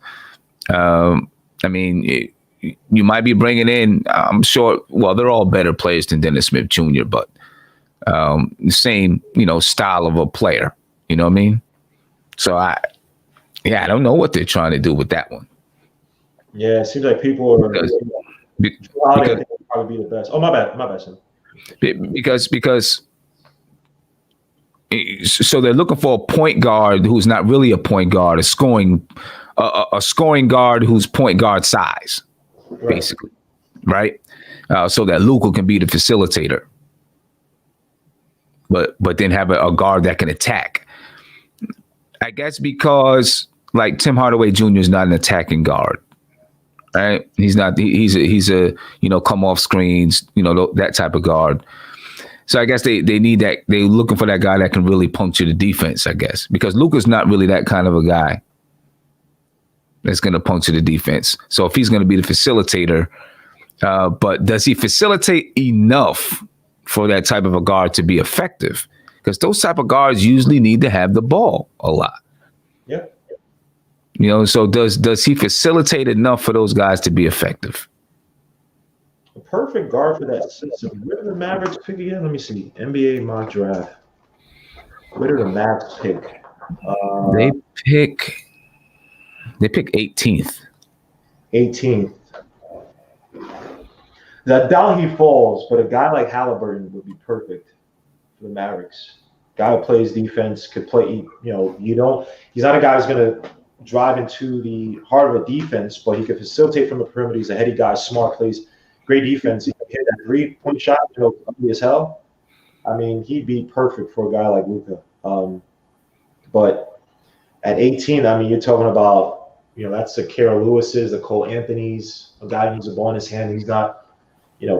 Speaker 2: I mean, you might be bringing in, I'm sure, well, they're all better players than Dennis Smith Jr., but the same, style of a player, you know what I mean? So I don't know what they're trying to do with that one.
Speaker 1: Yeah, it seems like people are because probably be the best. Oh, my bad, son.
Speaker 2: Because so they're looking for a point guard who's not really a point guard, a scoring guard who's point guard size, basically, right? So that Luka can be the facilitator. But then have a guard that can attack. I guess because like Tim Hardaway Jr. is not an attacking guard, right? He's not. He's a come off screens, that type of guard. So I guess they need that. They're looking for that guy that can really puncture the defense. I guess because Luka's not really that kind of a guy that's going to puncture the defense. So if he's going to be the facilitator, but does he facilitate enough for that type of a guard to be effective? Because those type of guards usually need to have the ball a lot.
Speaker 1: Yeah.
Speaker 2: So does he facilitate enough for those guys to be effective?
Speaker 1: A perfect guard for that system. Where did the Mavericks pick again? Let me see. NBA mock draft. Where did the Mavs pick?
Speaker 2: They pick 18th.
Speaker 1: 18th. I doubt he falls, but a guy like Halliburton would be perfect for the Mavericks. Guy who plays defense, could play, he's not a guy who's going to drive into the heart of a defense, but he can facilitate from the perimeter. He's a heady guy, smart, plays great defense. He can hit that 3-point shot, ugly as hell. I mean, he'd be perfect for a guy like Luka. But at 18, I mean, you're talking about, that's the Carol Lewis's, the Cole Anthony's, a guy who needs a ball in his hand. He's not,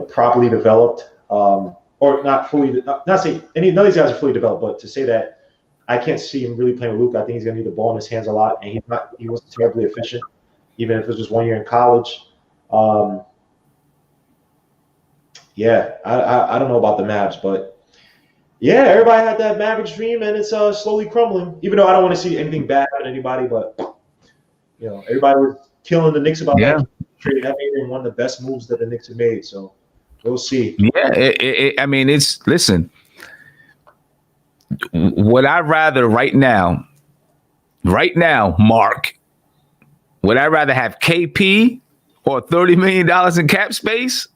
Speaker 1: properly developed, or not fully, not say none of these guys are fully developed, but to say that I can't see him really playing with Luka. I think he's going to need the ball in his hands a lot, and he wasn't terribly efficient, even if it was just 1 year in college. I don't know about the Mavs, but yeah, everybody had that Mavericks dream, and it's slowly crumbling. Even though I don't want to see anything bad happen to anybody, but everybody was killing the Knicks about that trade. That made him one of the best moves that the Knicks have made. So we'll see.
Speaker 2: Yeah, I mean, listen. Would I rather right now, Mark? Would I rather have KP or $30 million in cap space?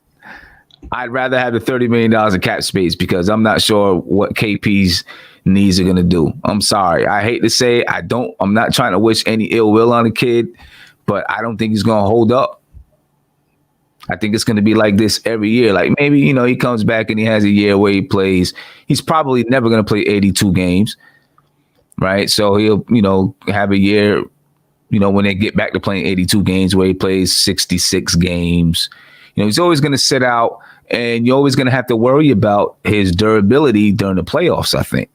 Speaker 2: I'd rather have the $30 million in cap space because I'm not sure what KP's needs are going to do. I'm sorry. I hate to say it. I'm not trying to wish any ill will on the kid, but I don't think he's going to hold up. I think it's going to be like this every year. Like maybe, he comes back and he has a year where he plays. He's probably never going to play 82 games, right? So he'll, have a year, when they get back to playing 82 games where he plays 66 games. He's always going to sit out, and you're always going to have to worry about his durability during the playoffs, I think.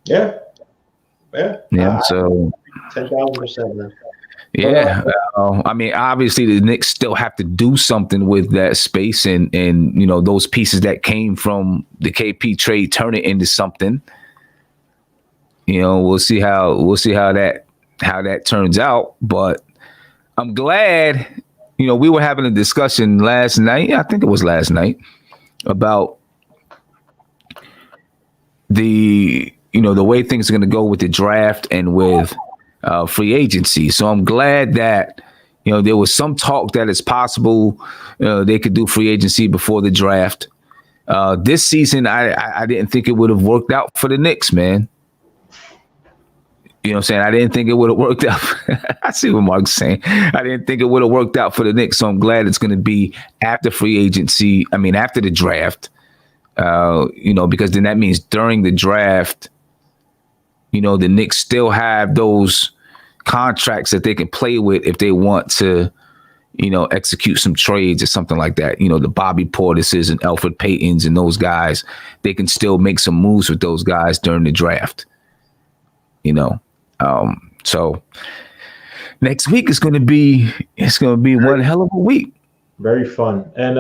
Speaker 1: Yeah.
Speaker 2: So
Speaker 1: 10,000%, man.
Speaker 2: Yeah, I mean, obviously the Knicks still have to do something with that space, and those pieces that came from the KP trade turn it into something. We'll see how that turns out. But I'm glad. We were having a discussion last night. I think it was last night about the way things are going to go with the draft and with free agency. So I'm glad that there was some talk that it's possible they could do free agency before the draft. This season, I didn't think it would have worked out for the Knicks, man. You know what I'm saying? I didn't think it would have worked out. I see what Mark's saying. I didn't think it would have worked out for the Knicks. So I'm glad it's going to be after free agency. I mean, after the draft, because then that means during the draft, the Knicks still have those contracts that they can play with if they want to, execute some trades or something like that. The Bobby Portises and Elfrid Paytons and those guys, they can still make some moves with those guys during the draft. So next week is going to be one hell of a week.
Speaker 1: Very fun, and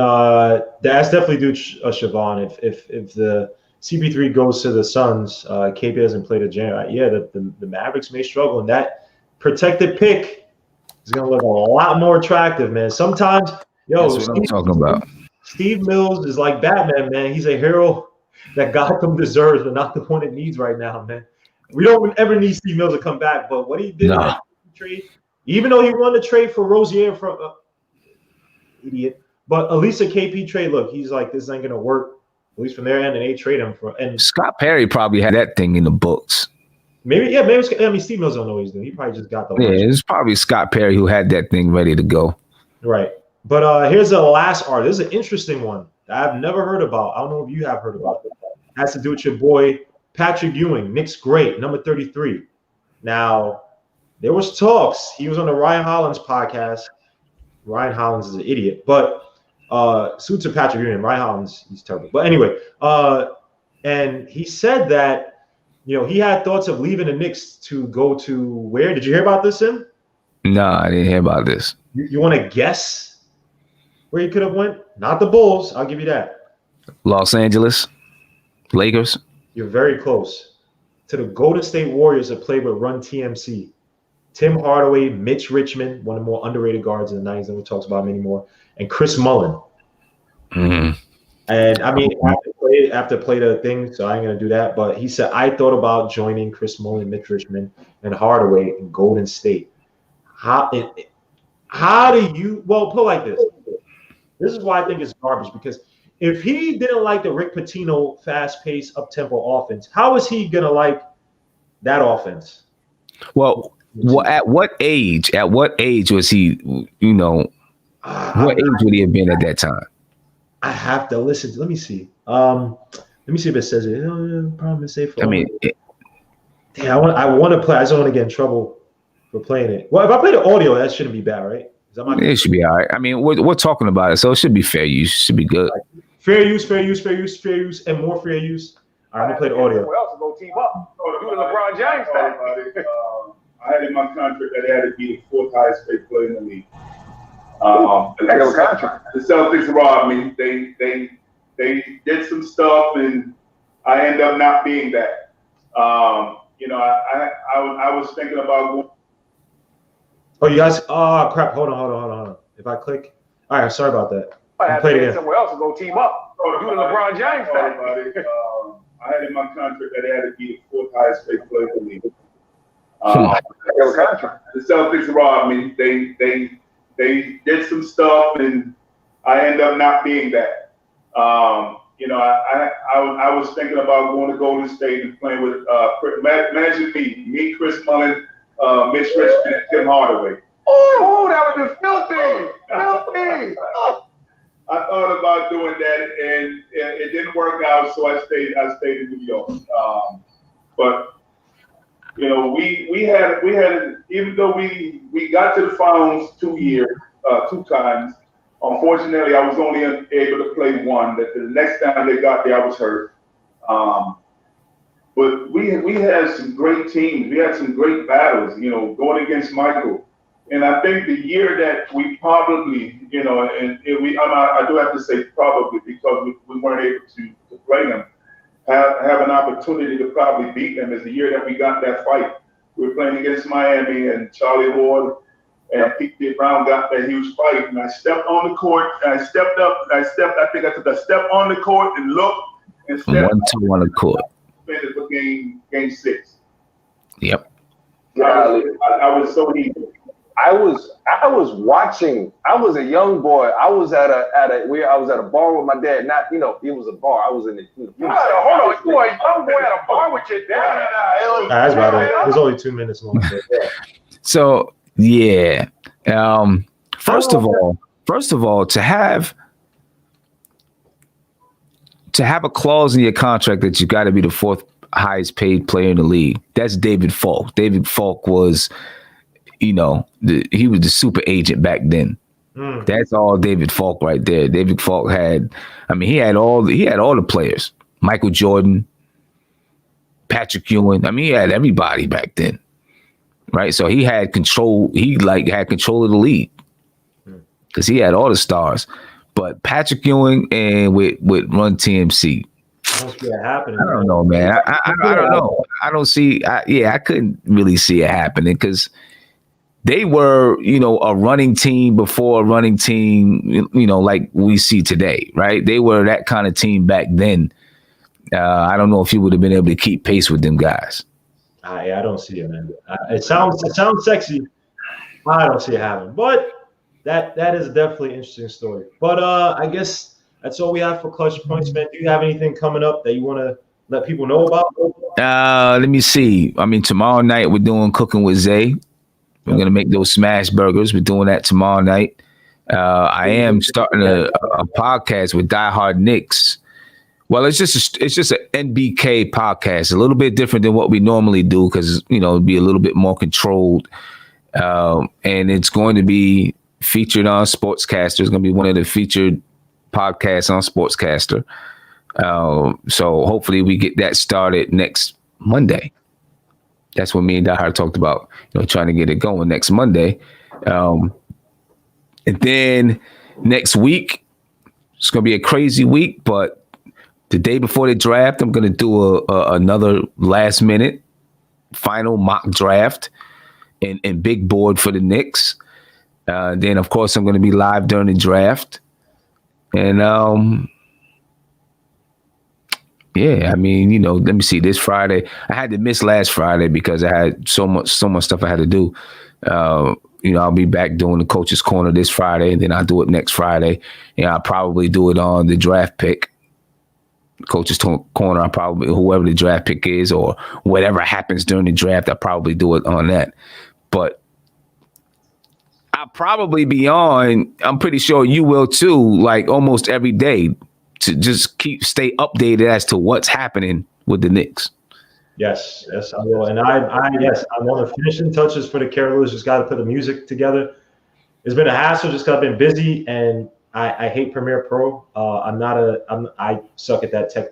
Speaker 1: that's definitely due to Siobhan. If the CP3 goes to the Suns, KP hasn't played a jam. Yeah, the Mavericks may struggle, and that protected pick is going to look a lot more attractive, man. Sometimes,
Speaker 2: that's what I'm talking about.
Speaker 1: Steve Mills is like Batman, man. He's a hero that Gotham deserves, but not the one it needs right now, man. We don't ever need Steve Mills to come back, but what he did in that trade, even though he won the trade for Rozier from idiot, but at least a KP trade, look, he's like, this ain't gonna work, at least from their end, and they trade him for. And
Speaker 2: Scott Perry probably had that thing in the books.
Speaker 1: Maybe. I mean, Steve Mills don't know what he's doing. He probably just got the.
Speaker 2: Yeah, it's probably Scott Perry who had that thing ready to go.
Speaker 1: Right, but here's the last art. This is an interesting one that I've never heard about. I don't know if you have heard about it. It has to do with your boy Patrick Ewing, Knicks great, number 33. Now, there was talks. He was on the Ryan Hollins podcast. Ryan Hollins is an idiot, but suits to Patrick Ewing. Ryan Hollins, he's terrible. But anyway, and he said that, he had thoughts of leaving the Knicks to go to where? Did you hear about this, Sim?
Speaker 2: No, I didn't hear about this.
Speaker 1: You want to guess where he could have went? Not the Bulls. I'll give you that.
Speaker 2: Los Angeles Lakers.
Speaker 1: You're very close to the Golden State Warriors that played with Run TMC. Tim Hardaway, Mitch Richmond, one of the more underrated guards in the 90s. No one talks about him anymore. And Chris Mullin.
Speaker 2: Mm-hmm.
Speaker 1: And I mean, I have to play the thing, so I ain't going to do that. But he said, I thought about joining Chris Mullin, Mitch Richmond, and Hardaway in Golden State. How do you – well, put it like this. This is why I think it's garbage, because if he didn't like the Rick Pitino fast-paced, up-tempo offense, how is he going to like that offense?
Speaker 2: Well, at what age? At what age was he? What age would he have been at that time?
Speaker 1: I have to listen. Let me see. Let me see if it says it. Probably safe.
Speaker 2: I mean,
Speaker 1: I want to play. I just don't want to get in trouble for playing it. Well, if I play the audio, that shouldn't be bad, right?
Speaker 2: It should be all right. I mean, we're talking about it, so it should be fair use. It should be good.
Speaker 1: Fair use, and more fair use. All right, I'm gonna play the audio.
Speaker 3: Who else will go team up? Do the LeBron James thing. I had in my contract that I had to be the fourth highest paid player in the league. The Celtics robbed me. They did some stuff, and I ended up not being that. I was thinking about going.
Speaker 1: Oh, you guys! Oh, crap! Hold on. If I click, all right. Sorry about that.
Speaker 3: I had to get somewhere else to go team up. Do the LeBron James thing. I had in my contract that I had to be the fourth highest paid player in the league. The Celtics robbed me. They did some stuff, and I ended up not being that. I was thinking about going to Golden State and playing with imagine me, Chris Mullin, Mitch Richmond, and Tim Hardaway. Oh, that would be filthy. I thought about doing that, and it didn't work out, so I stayed in New York. But we had even though we got to the finals 2 times. Unfortunately, I was only able to play one. That the next time they got there, I was hurt. But we had some great teams. We had some great battles. Going against Michael, And I think the year that we probably, I do have to say probably because we weren't able to play them, have an opportunity to probably beat them is the year that we got that fight. We were playing against Miami and Charlie Ward and P.J. Brown got that huge fight. And I stepped on the court. I stepped up. I think I took a step on the court and looked and stepped.
Speaker 2: 1-2 on the court.
Speaker 3: Finished for game 6.
Speaker 2: Yep.
Speaker 3: I was so heated.
Speaker 4: I was watching. I was a young boy. I was at a bar with my dad. Not, it was a bar. I was in the.
Speaker 3: Hold on, you were a young boy at a bar with your dad.
Speaker 1: That's about it. It was only 2 minutes long.
Speaker 2: So yeah. First of all, to have a clause in your contract that you got to be the 4th highest paid player in the league. That's David Falk. David Falk was, he was the super agent back then. That's all David Falk right there. David Falk he had all the players. Michael Jordan, Patrick Ewing. He had everybody back then. Right? So he had control. He had control of the league because he had all the stars. But Patrick Ewing and with Run TMC.
Speaker 1: I
Speaker 2: don't know, man. I don't know. I don't see. I couldn't really see it happening because they were, a running team before a running team, like we see today, right? They were that kind of team back then. I don't know if you would have been able to keep pace with them guys.
Speaker 1: I don't see it, man. It sounds sexy. I don't see it happening, but that is definitely an interesting story. But I guess that's all we have for Clutch Points, man. Do you have anything coming up that you want to let people know about?
Speaker 2: Let me see. Tomorrow night we're doing Cooking with Zay. We're going to make those smash burgers. We're doing that tomorrow night. I am starting a podcast with Diehard Knicks. Well, it's just an NBK podcast, a little bit different than what we normally do because, it'd be a little bit more controlled. And it's going to be featured on Sportscaster. It's going to be one of the featured podcasts on Sportscaster. So hopefully we get that started next Monday. That's what me and Diehard talked about, trying to get it going next Monday. And then next week, it's going to be a crazy week, but the day before the draft, I'm going to do another last minute final mock draft and big board for the Knicks. Then, of course, I'm going to be live during the draft. And, let me see. This Friday, I had to miss last Friday because I had so much stuff I had to do. I'll be back doing the Coach's Corner this Friday, and then I'll do it next Friday. And I'll probably do it on the draft pick. Coach's Corner, I'll probably, whoever the draft pick is or whatever happens during the draft, I'll probably do it on that. But I'll probably be on, I'm pretty sure you will too, like almost every day to just stay updated as to what's happening with the Knicks.
Speaker 1: Yes, I will. And I'm on the finishing touches for the Carolers. Just got to put the music together. It's been a hassle just because I've been busy and I hate Premiere Pro. I suck at that tech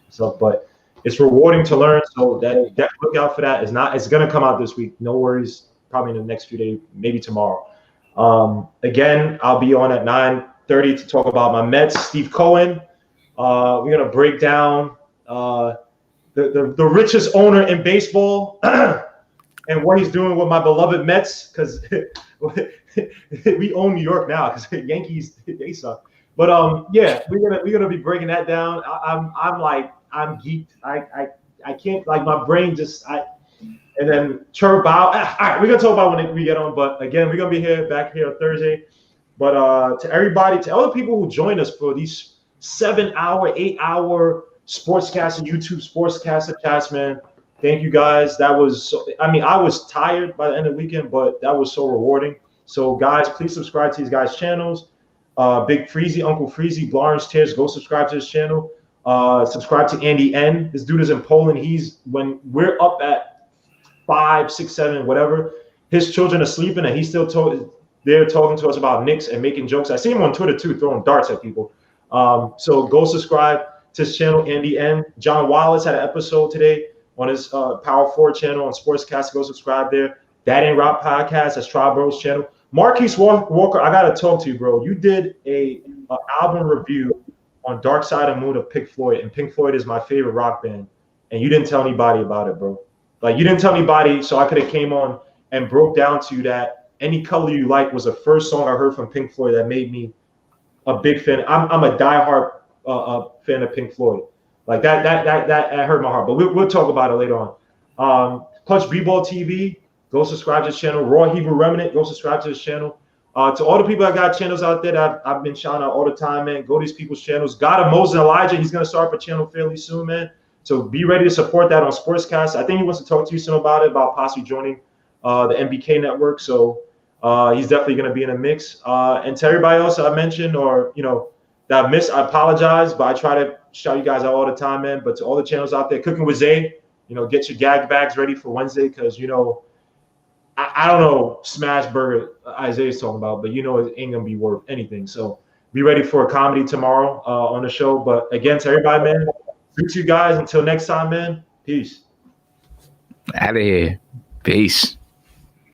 Speaker 1: stuff, but it's rewarding to learn. So that look out for that. It's going to come out this week. No worries. Probably in the next few days, maybe tomorrow. Again, I'll be on at 9:30 to talk about my Mets. Steve Cohen. We're going to break down the richest owner in baseball and what he's doing with my beloved Mets because we own New York now because Yankees, they suck. But we're gonna be breaking that down. I'm geeked. I can't, like, my brain just and then Trevor Bauer. All right, we're gonna talk about when we get on. But again, we're gonna be back here on Thursday. But to everybody, to all the people who joined us for these 7-hour, 8-hour sportscaster, YouTube sportscaster chats, man. Thank you guys. That was I was tired by the end of the weekend, but that was so rewarding. So guys, please subscribe to these guys' channels. Big Freezy, Uncle Freezy, Blarn's Tears, go subscribe to his channel. Subscribe to Andy N. This dude is in Poland. When we're up at 5, 6, 7, whatever, his children are sleeping and he's still they're talking to us about Knicks and making jokes. I see him on Twitter too, throwing darts at people. So go subscribe to his channel, Andy N. John Wallace had an episode today on his Power 4 channel on Sportscast. Go subscribe there. That Ain't Rock podcast. That's Tribe Bros channel. Marquise Walker, I gotta talk to you, bro. You did a album review on Dark Side of the Moon of Pink Floyd, and Pink Floyd is my favorite rock band, and you didn't tell anybody about it, bro. Like, you didn't tell anybody, so I could have came on and broke down to you that Any Color You Like was the first song I heard from Pink Floyd that made me a big fan. I'm a diehard fan of Pink Floyd. Like that hurt my heart, but we'll talk about it later on. Clutch B-Ball TV, go subscribe to this channel. Raw Hebrew Remnant, go subscribe to this channel. To all the people that got channels out there that I've been shouting out all the time, man, go to these people's channels. God of Moses and Elijah, he's going to start up a channel fairly soon, man. So be ready to support that on Sportscast. I think he wants to talk to you soon about it, about possibly joining the NBK network. So he's definitely going to be in a mix. And to everybody else I mentioned or, that I missed, I apologize, but I try to shout you guys out all the time, man. But to all the channels out there, Cooking with Zay, get your gag bags ready for Wednesday because, I don't know Smash Burger Isaiah's talking about, but it ain't going to be worth anything. So be ready for a comedy tomorrow on the show. But again, to everybody, man, speak to you guys. Until next time, man. Peace.
Speaker 2: Out of here. Peace.